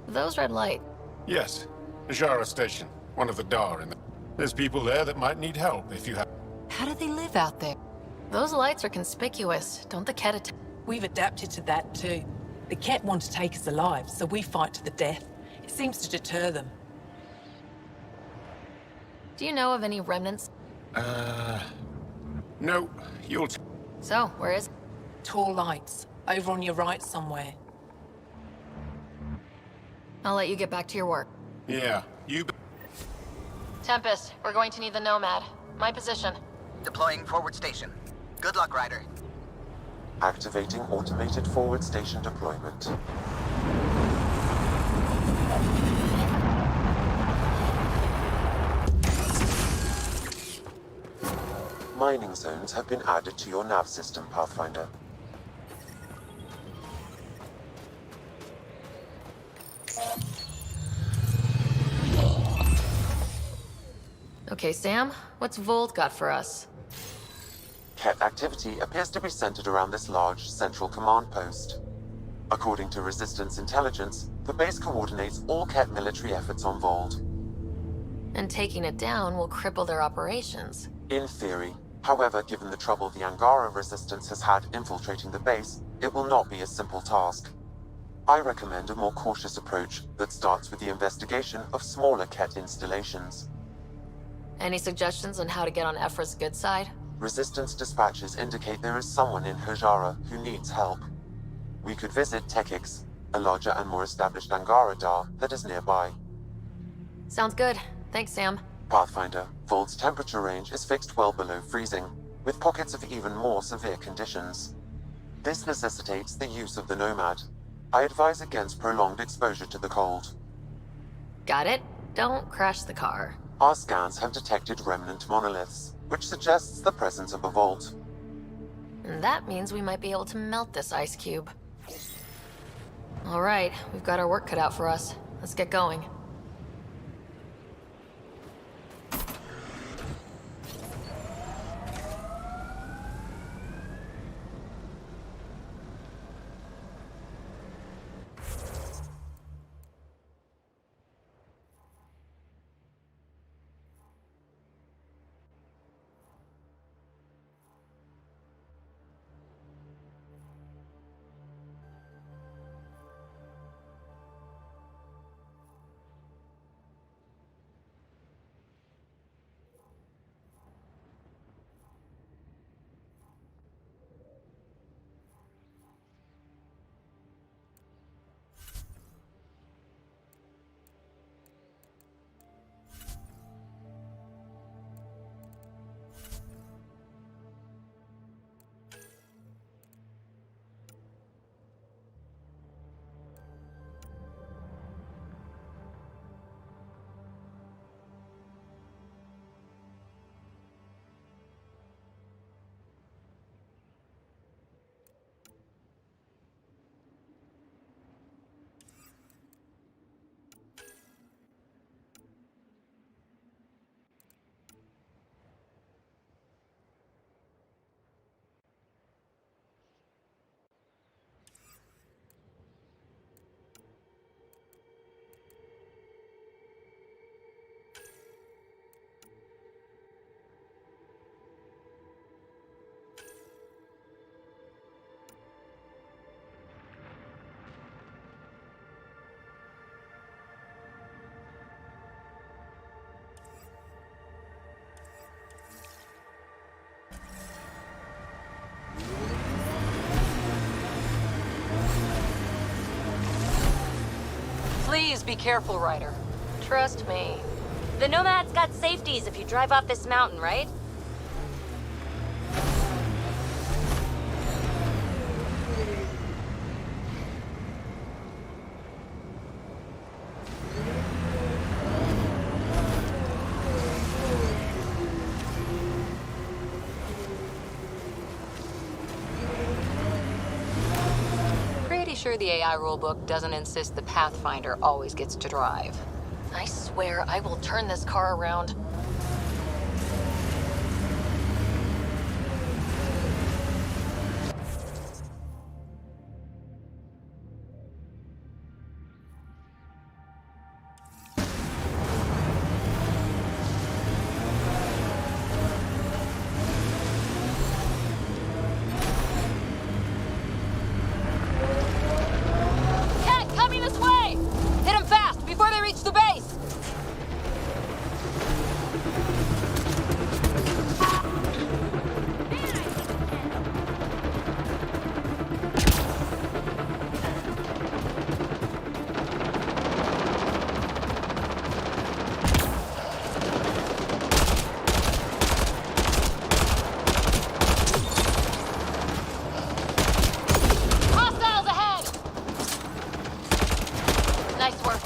Those red light. Yes. Hajara Station. One of the Dar in the... There's people there that might need help if you have... How do they live out there? Those lights are conspicuous. Don't the Ket attack? We've adapted to that too. The Ket want to take us alive, so we fight to the death. It seems to deter them. Do you know of any remnants? No. You'll... So, where is... Tall lights. Over on your right somewhere. I'll let you get back to your work. Yeah, you... Tempest, we're going to need the Nomad. My position. Deploying forward station. Good luck, Ryder. Activating automated forward station deployment. Mining zones have been added to your nav system, Pathfinder. Okay, Sam, what's Volt got for us? Ket activity appears to be centered around this large central command post. According to Resistance intelligence, the base coordinates all Ket military efforts on Vold. And taking it down will cripple their operations. In theory. However, given the trouble the Angara Resistance has had infiltrating the base, it will not be a simple task. I recommend a more cautious approach that starts with the investigation of smaller Ket installations. Any suggestions on how to get on Ephra's good side? Resistance dispatches indicate there is someone in Hajara who needs help. We could visit Tekix, a larger and more established Angara Dar that is nearby. Sounds good. Thanks, Sam. Pathfinder, Vold's temperature range is fixed well below freezing, with pockets of even more severe conditions. This necessitates the use of the Nomad. I advise against prolonged exposure to the cold. Got it. Don't crash the car. Our scans have detected remnant monoliths, which suggests the presence of a vault. And that means we might be able to melt this ice cube. All right, we've got our work cut out for us. Let's get going. Please be careful, Ryder. Trust me. The Nomad's got safeties if you drive off this mountain, right? Pretty sure the AI rulebook doesn't insist the Pathfinder always gets to drive. I swear I will turn this car around. Cat, coming this way! Hit him fast before they reach the base! Hostiles ahead! Nice work.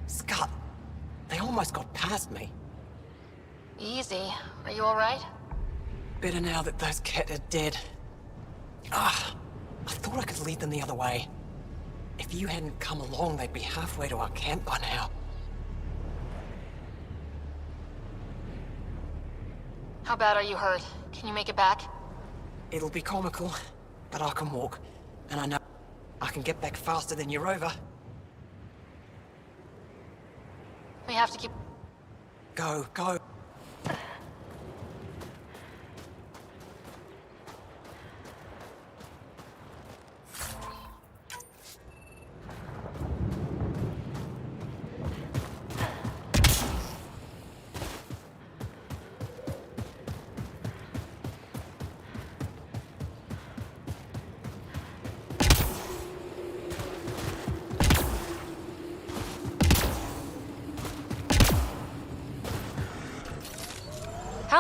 Scott, they almost got past me. Easy. Are you all right? Better now that those Ket are dead. Ah, I thought I could lead them the other way. If you hadn't come along, they'd be halfway to our camp by now. How bad are you hurt? Can you make it back? It'll be comical, but I can walk. And I know I can get back faster than your rover. We have to keep... Go, go.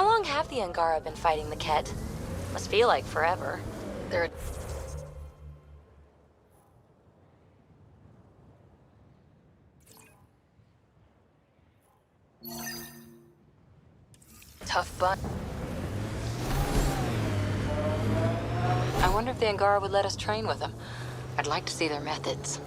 How long have the Angara been fighting the Ket? Must feel like forever. They're... tough but... I wonder if the Angara would let us train with them. I'd like to see their methods.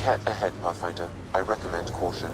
Ket ahead, Pathfinder. I recommend caution.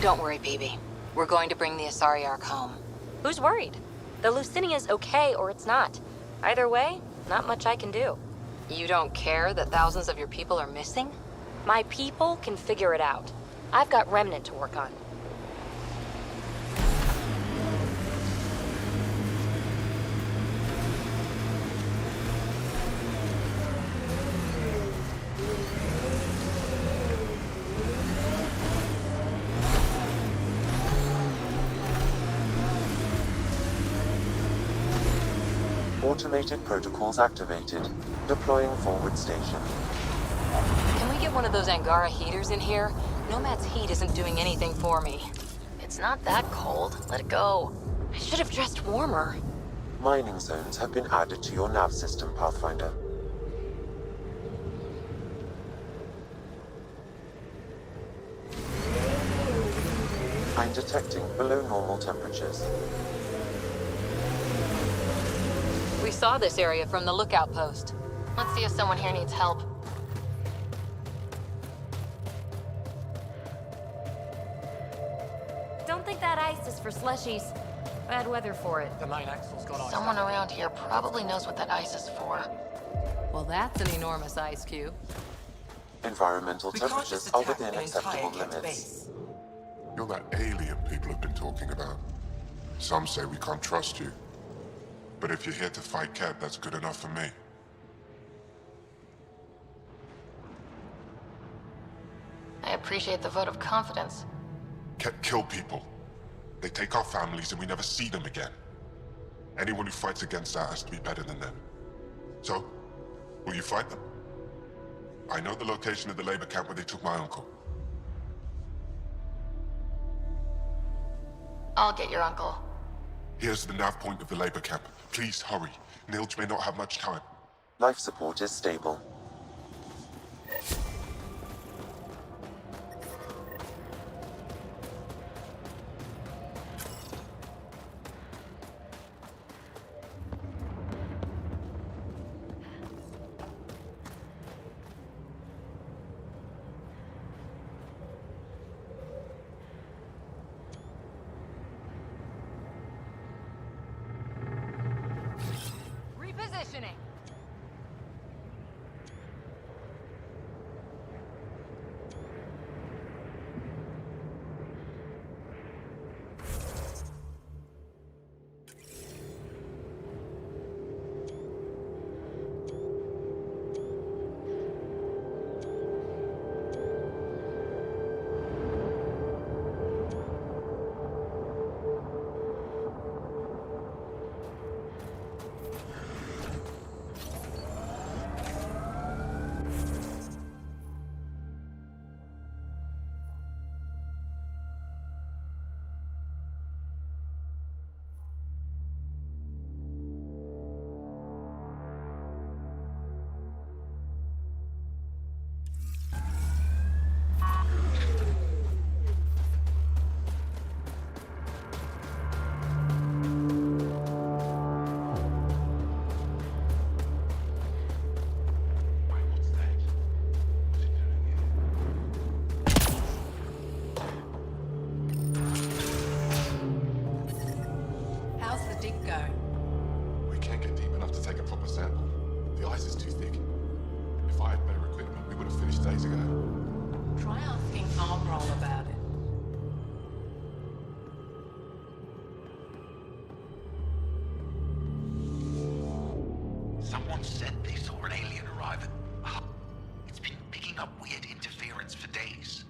Don't worry, BB. We're going to bring the Asari Ark home. Who's worried? The Lucinia's okay or it's not. Either way, not much I can do. You don't care that thousands of your people are missing? My people can figure it out. I've got Remnant to work on. Automated protocols activated. Deploying forward station. Can we get one of those Angara heaters in here? Nomad's heat isn't doing anything for me. It's not that cold. Let it go. I should have dressed warmer. Mining zones have been added to your nav system, Pathfinder. I'm detecting below normal temperatures. We saw this area from the lookout post. Let's see if someone here needs help. Don't think that ice is for slushies. Bad weather for it. The main axle's got ice. Someone around here probably knows what that ice is for. Well, that's an enormous ice cube. Environmental temperatures are within acceptable limits. Base. You're that alien people have been talking about. Some say we can't trust you. But if you're here to fight Ket, that's good enough for me. I appreciate the vote of confidence. Ket kill people. They take our families and we never see them again. Anyone who fights against that has to be better than them. So, will you fight them? I know the location of the labor camp where they took my uncle. I'll get your uncle. Here's the nav point of the labor camp. Please hurry. Nilge may not have much time. Life support is stable. Repositioning. How's the dig going? We can't get deep enough to take a proper sample. The ice is too thick. If I had better equipment, we would have finished days ago. Try asking Armroll about it. Someone said they saw an alien arrive at the hub. It's been picking up weird interference for days.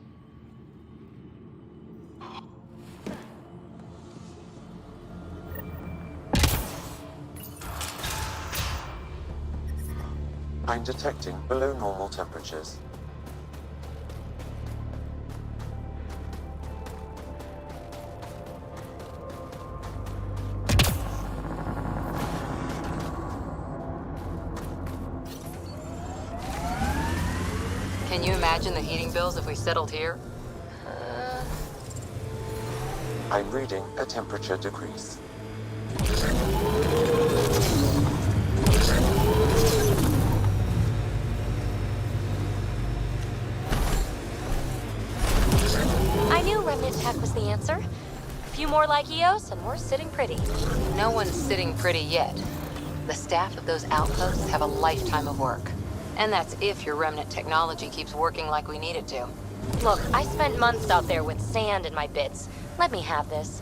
I'm detecting below normal temperatures. Can you imagine the heating bills if we settled here? I'm reading a temperature decrease. I knew remnant tech was the answer. A few more like EOS and we're sitting pretty. No one's sitting pretty yet. The staff of those outposts have a lifetime of work. And that's if your remnant technology keeps working like we need it to. Look, I spent months out there with sand in my bits. Let me have this.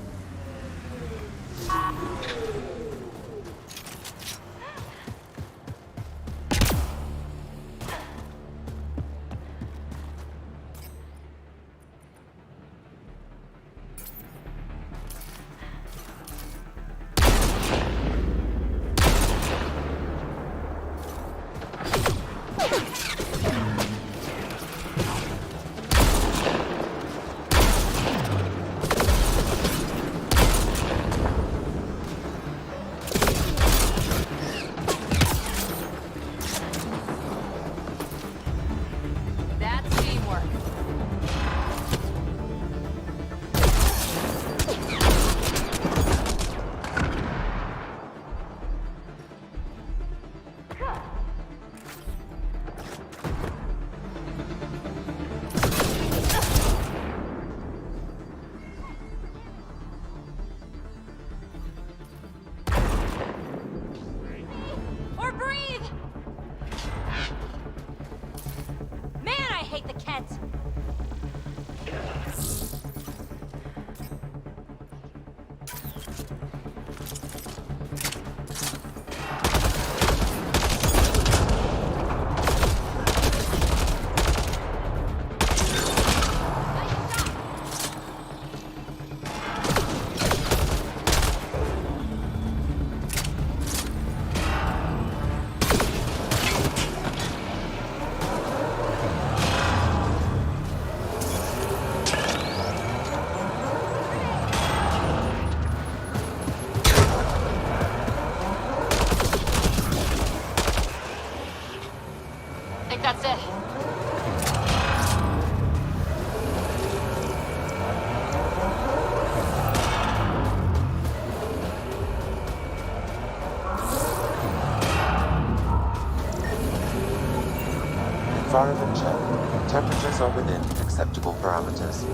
temperatures are within acceptable parameters.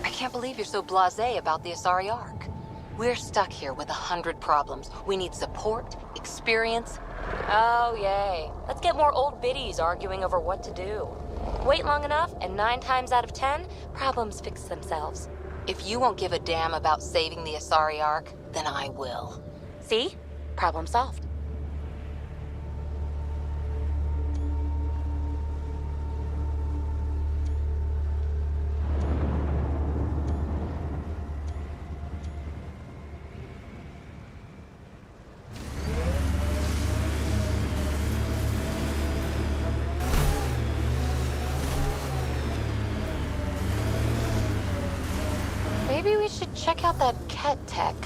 I can't believe you're so blasé about the Asari Ark. We're stuck here with 100 problems. We need support, experience. Oh, yay. Let's get more old biddies arguing over what to do. Wait long enough, and 9 times out of 10, problems fix themselves. If you won't give a damn about saving the Asari Ark, then I will. See? Problem solved. Maybe we should check out that Ket tech.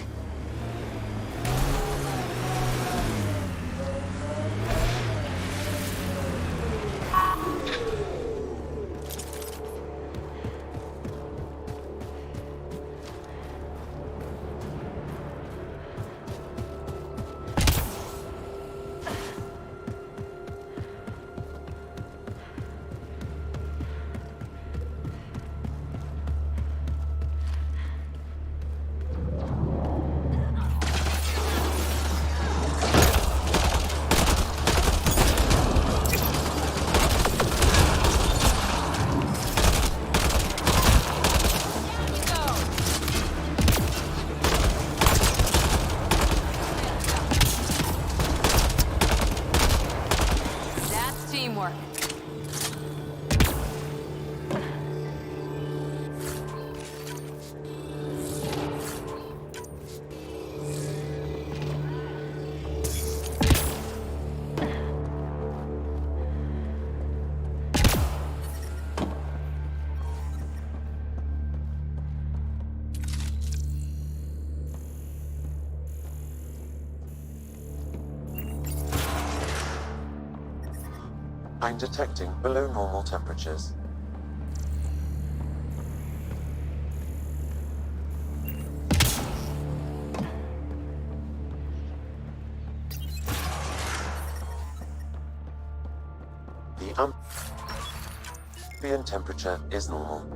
Teamwork. I'm detecting below normal temperatures. The ambient temperature is normal.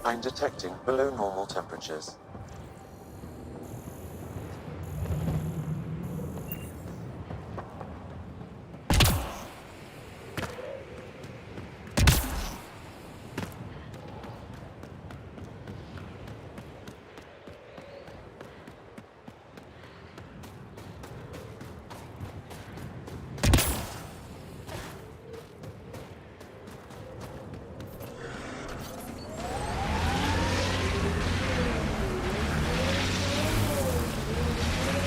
I'm detecting below normal temperatures.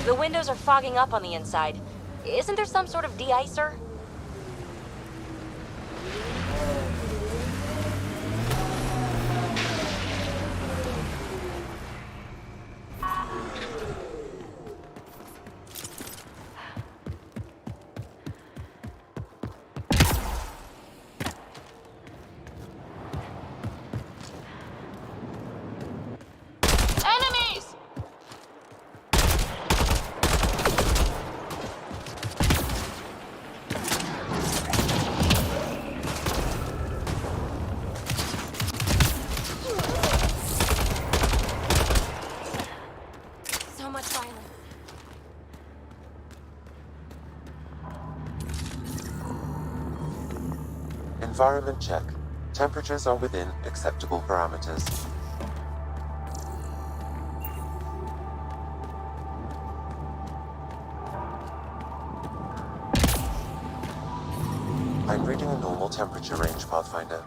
The windows are fogging up on the inside. Isn't there some sort of de-icer? Enemies! So much violence. Environment check. Temperatures are within acceptable parameters. I'm reading a normal temperature range, Pathfinder.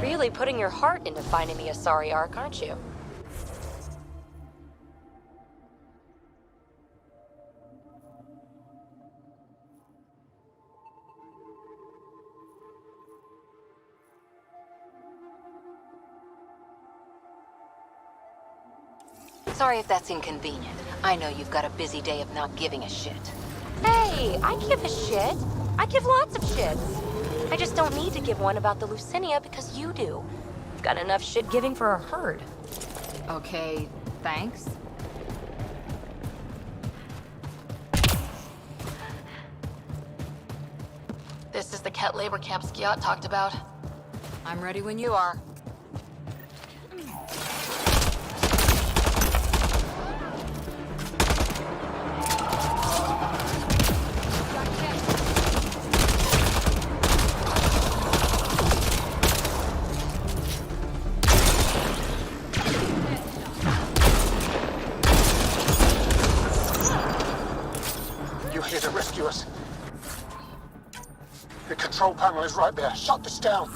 Really putting your heart into finding the Asari Ark, aren't you? Sorry if that's inconvenient. I know you've got a busy day of not giving a shit. Hey, I give a shit. I give lots of shits. I just don't need to give one about the Lucinia because you do. You've got enough shit giving for a herd. Okay, thanks. This is the Ket labor camp Skiat talked about. I'm ready when you are. You're here to rescue us. The control panel is right there. Shut this down.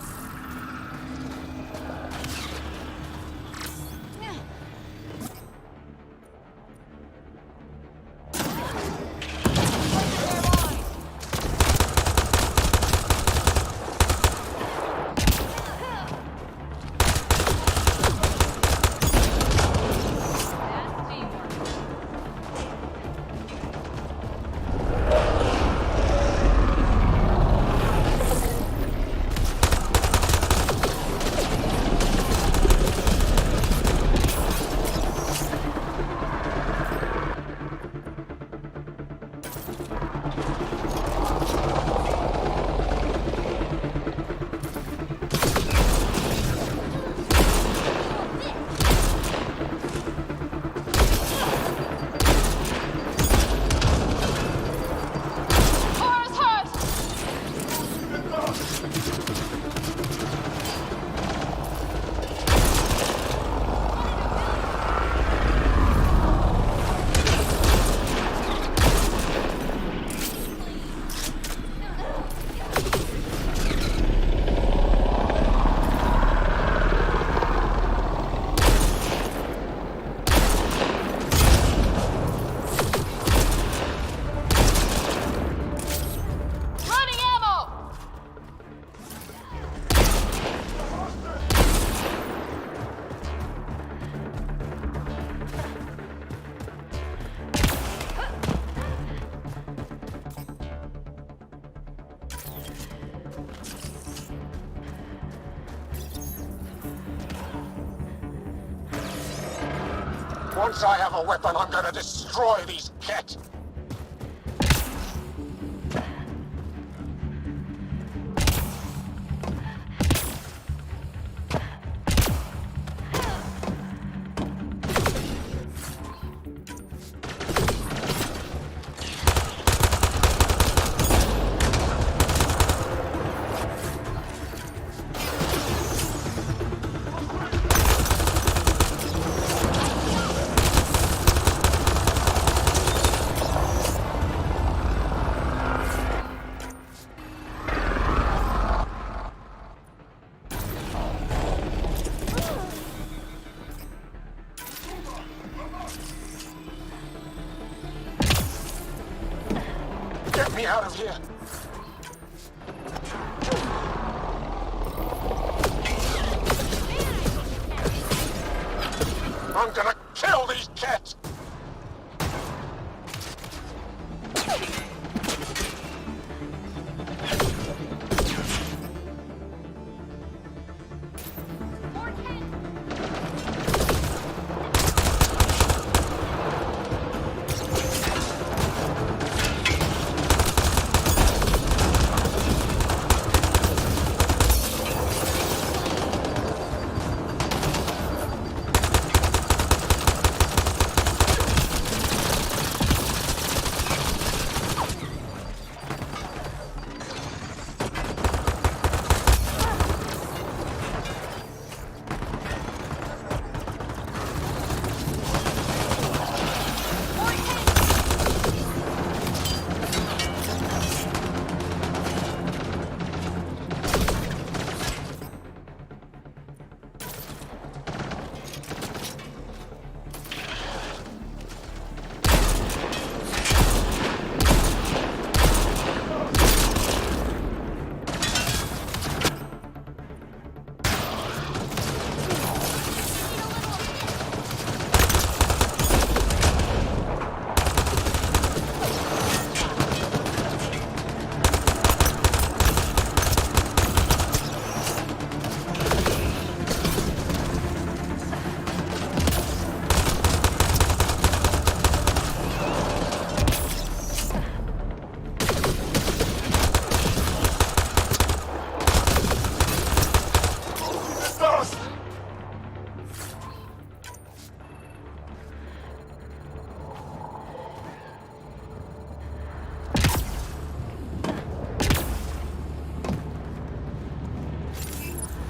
Once I have a weapon, I'm gonna destroy these Ket. Get me out of here! I'm gonna kill these Ket!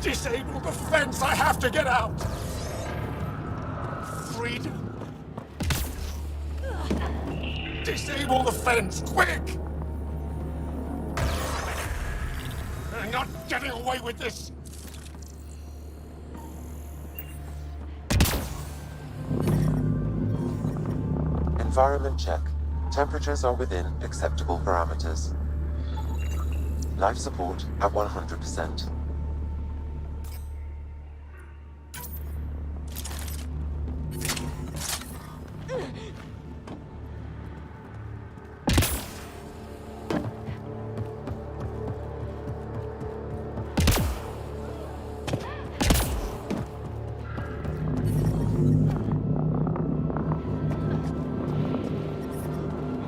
Disable the fence! I have to get out! Freedom! Disable the fence, quick! I'm not getting away with this! Environment check. Temperatures are within acceptable parameters. Life support at 100%.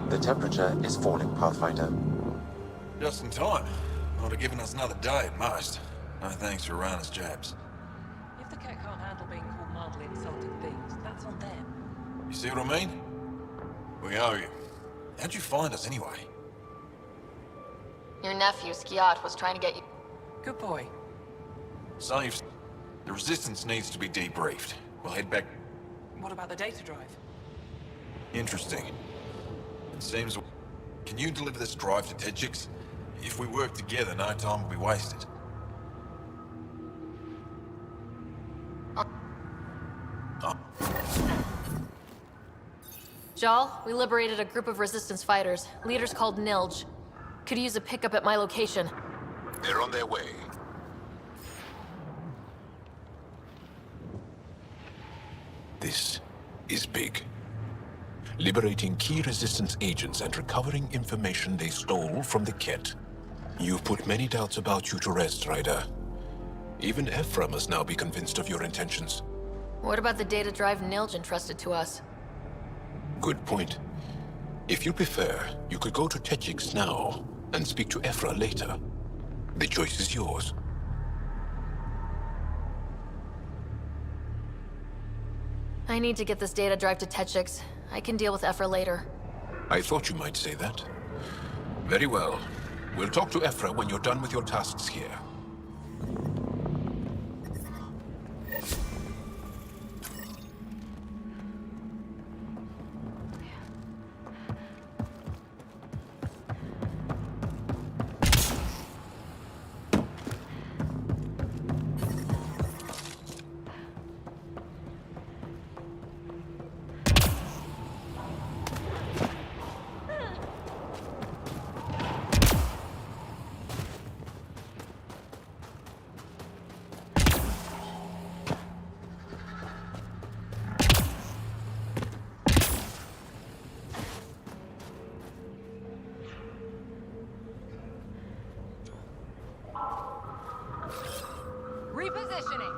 The temperature is falling, Pathfinder. Just in time. Would have given us another day at most. No thanks for Rana's jabs. If the Ket can't handle being called mildly insulting things, that's on them. You see what I mean? We owe you. How'd you find us anyway? Your nephew, Skiat, was trying to get you... Good boy. Saves. The Resistance needs to be debriefed. We'll head back. What about the data drive? Interesting. It seems... Can you deliver this drive to Tedjix? If we work together, no time will be wasted. Jal, we liberated a group of Resistance fighters. Leaders called Nilj. Could use a pickup at my location. They're on their way. This is big. Liberating key Resistance agents and recovering information they stole from the Ket. You've put many doubts about you to rest, Ryder. Even Ephra must now be convinced of your intentions. What about the data drive Nilj entrusted to us? Good point. If you prefer, you could go to Techix now and speak to Ephra later. The choice is yours. I need to get this data drive to Techix. I can deal with Ephra later. I thought you might say that. Very well. We'll talk to Ephra when you're done with your tasks here. Repositioning.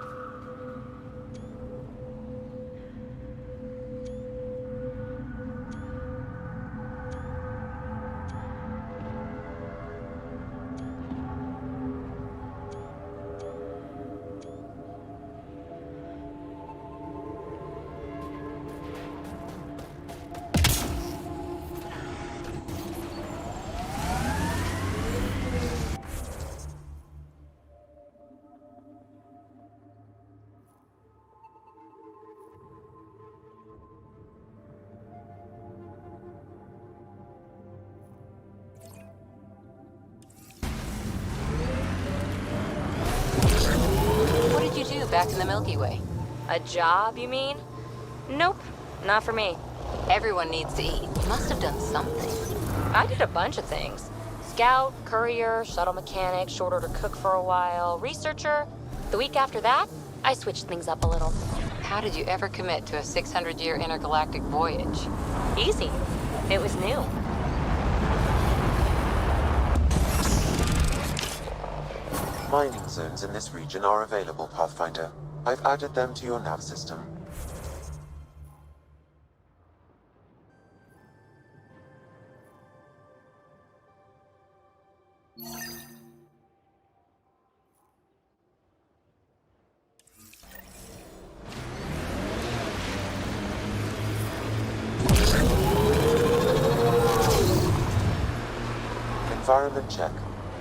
What did you do back in the Milky Way? A job, you mean? Nope, not for me. Everyone needs to eat. You must have done something. I did a bunch of things. Scout, courier, shuttle mechanic, short order cook for a while, researcher. The week after that, I switched things up a little. How did you ever commit to a 600-year intergalactic voyage? Easy. It was new. Mining zones in this region are available, Pathfinder. I've added them to your nav system. Environment check.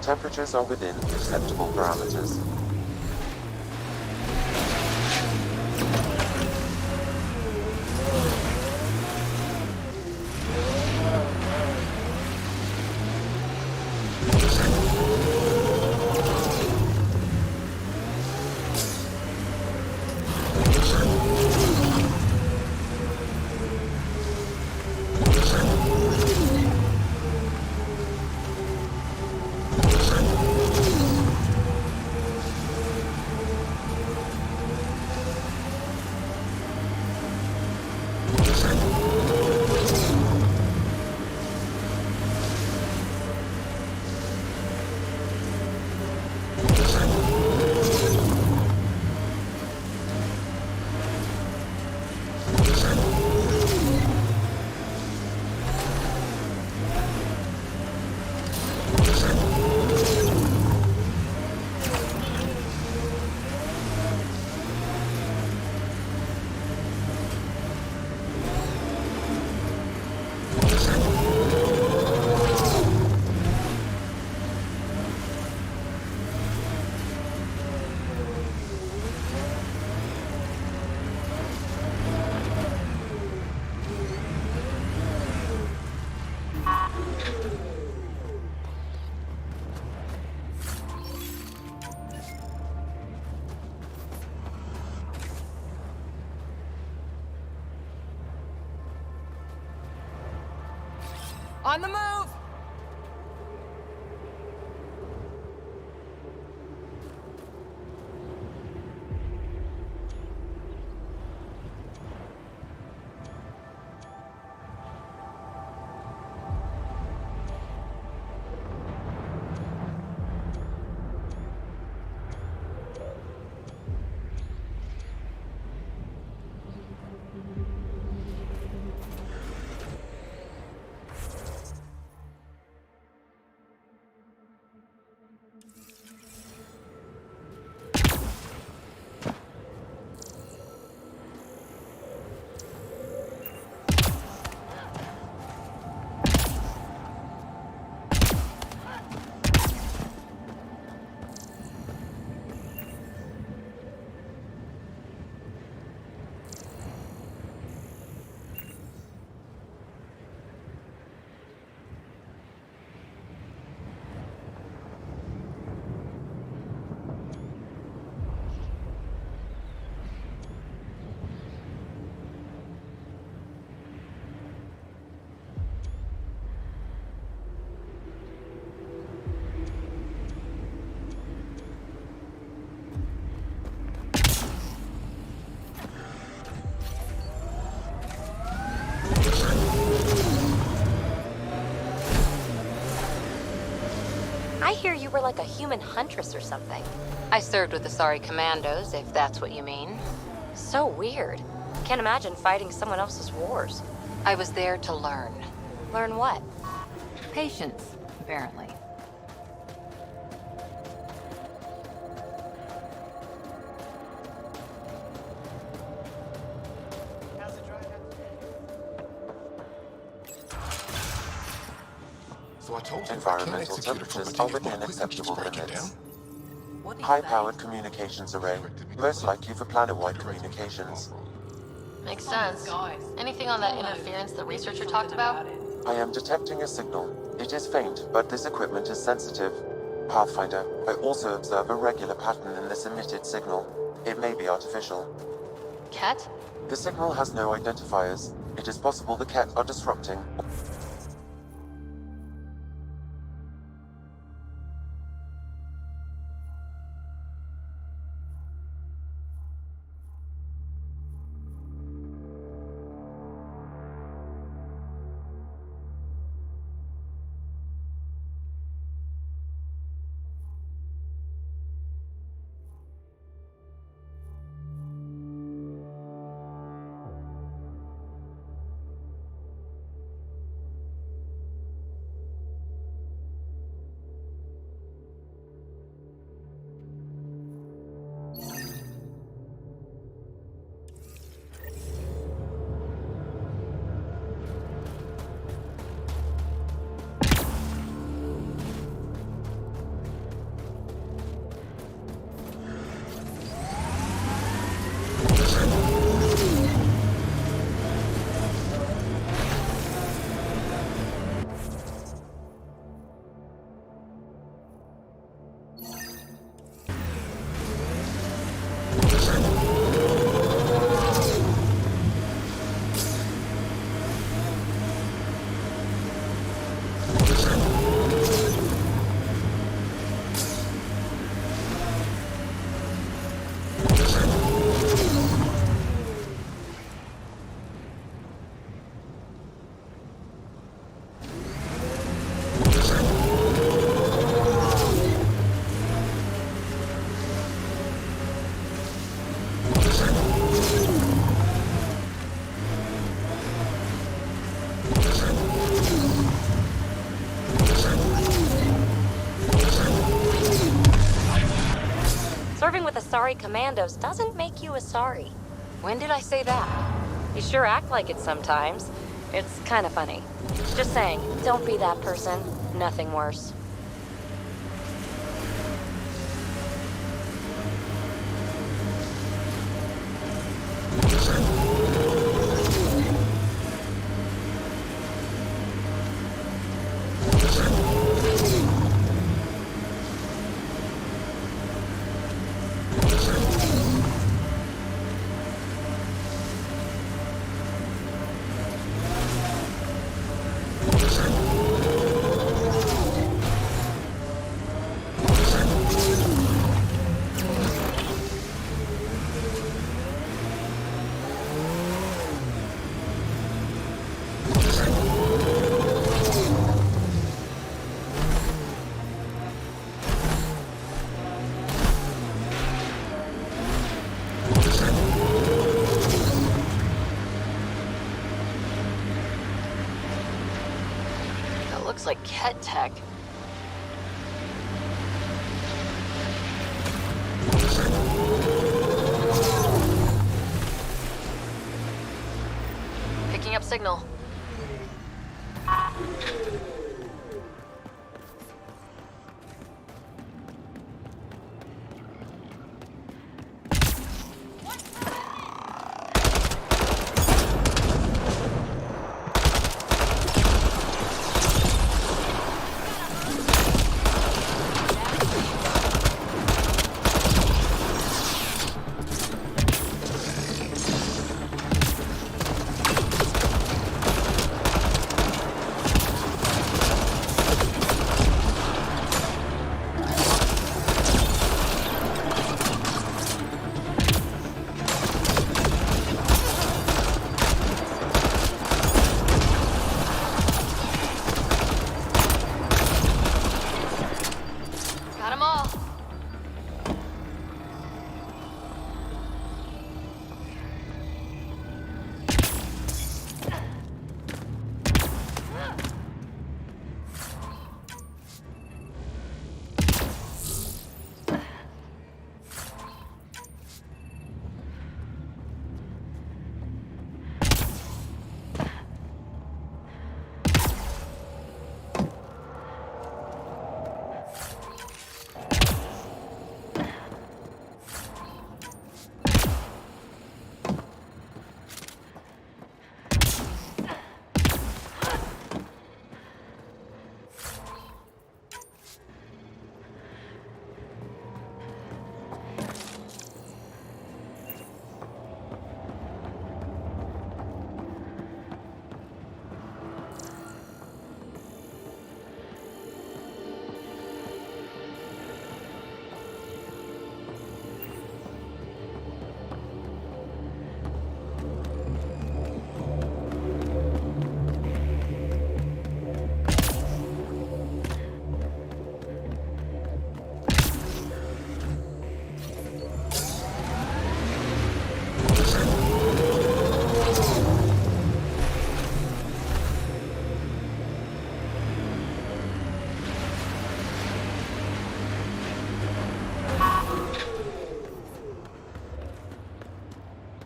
Temperatures are within acceptable parameters. On the move! I hear you were like a human huntress or something. I served with the Sorry Commandos, if that's what you mean. So weird. Can't imagine fighting someone else's wars. I was there to learn. Learn what? Patience, apparently. So I told you, Environmental temperatures are within acceptable limits. High-powered communications array, most likely for planet-wide communications. Makes sense. Anything on that interference the researcher talked about? I am detecting a signal. It is faint, but this equipment is sensitive. Pathfinder, I also observe a regular pattern in this emitted signal. It may be artificial. Ket? The signal has no identifiers. It is possible the Ket are disrupting. Serving with the Sorry Commandos doesn't make you a Sorry. When did I say that? You sure act like it sometimes. It's kind of funny. Just saying, don't be that person. Nothing worse. Looks like Ket tech. Picking up signal.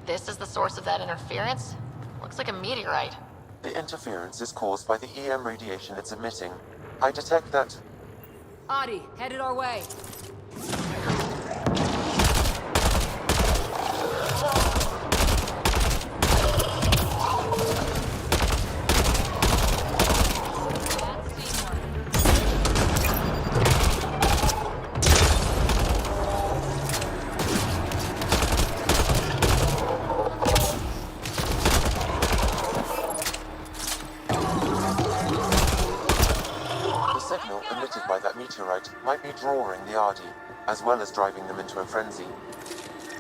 This is the source of that interference? Looks like a meteorite. The interference is caused by the EM radiation it's emitting. I detect that... Adi, headed our way. The signal emitted by that meteorite might be drawing the Ardi, as well as driving them into a frenzy.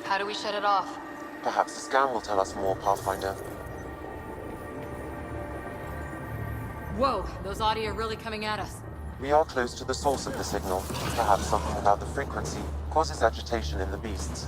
How do we shut it off? Perhaps the scan will tell us more, Pathfinder. Whoa, those Adi are really coming at us. We are close to the source of the signal. Perhaps something about the frequency causes agitation in the beasts.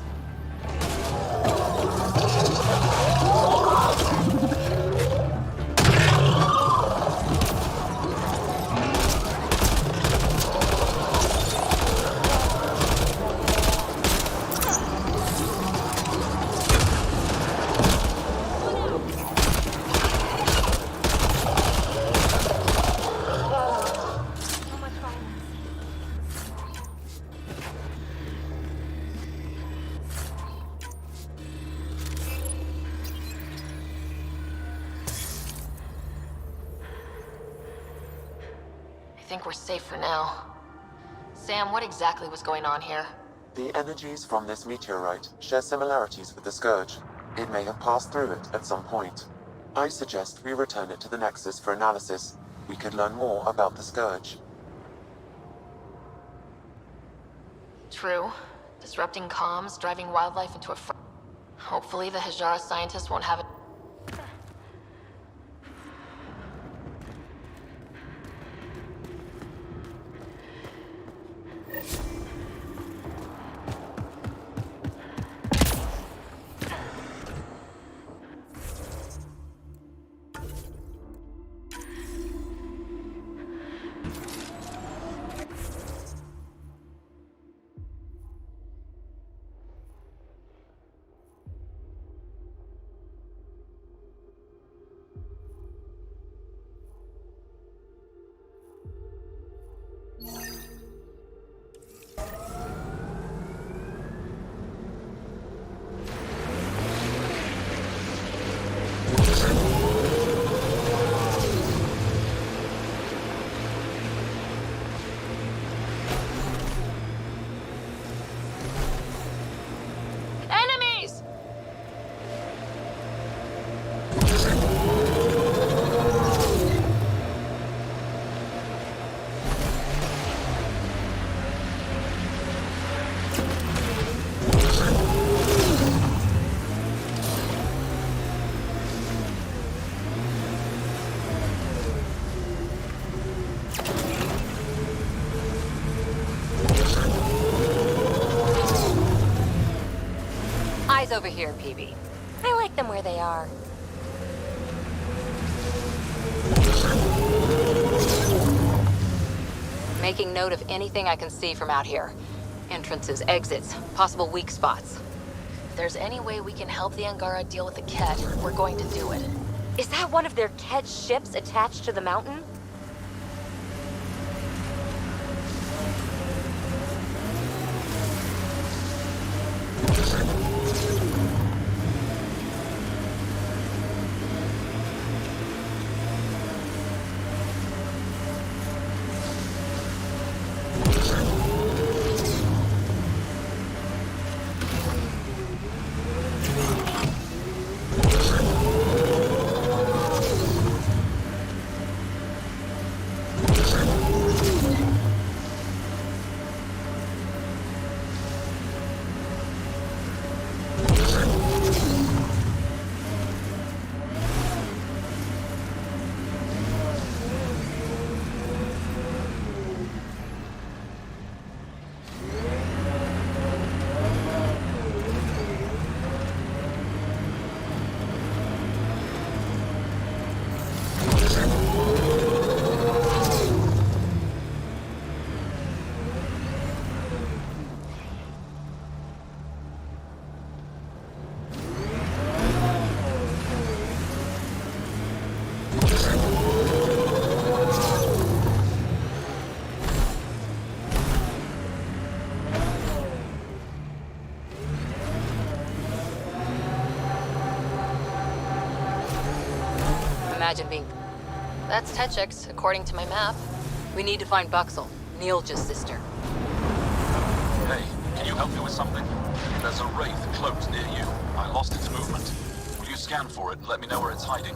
I think we're safe for now. Sam, what exactly was going on here? The energies from this meteorite share similarities with the Scourge. It may have passed through it at some point. I suggest we return it to the Nexus for analysis. We could learn more about the Scourge. True. Disrupting comms, driving wildlife into a hopefully the Hijara scientists won't have it. Enemies! Eyes over here, PB. I like them where they are. Making note of anything I can see from out here. Entrances, exits, possible weak spots. If there's any way we can help the Angara deal with the Ket, we're going to do it. Is that one of their Ket ships attached to the mountain? imagine being... That's Techix, according to my map. We need to find Buxel, Neil's sister. Hey, can you help me with something? There's a wraith cloaked near you. I lost its movement. Will you scan for it and let me know where it's hiding?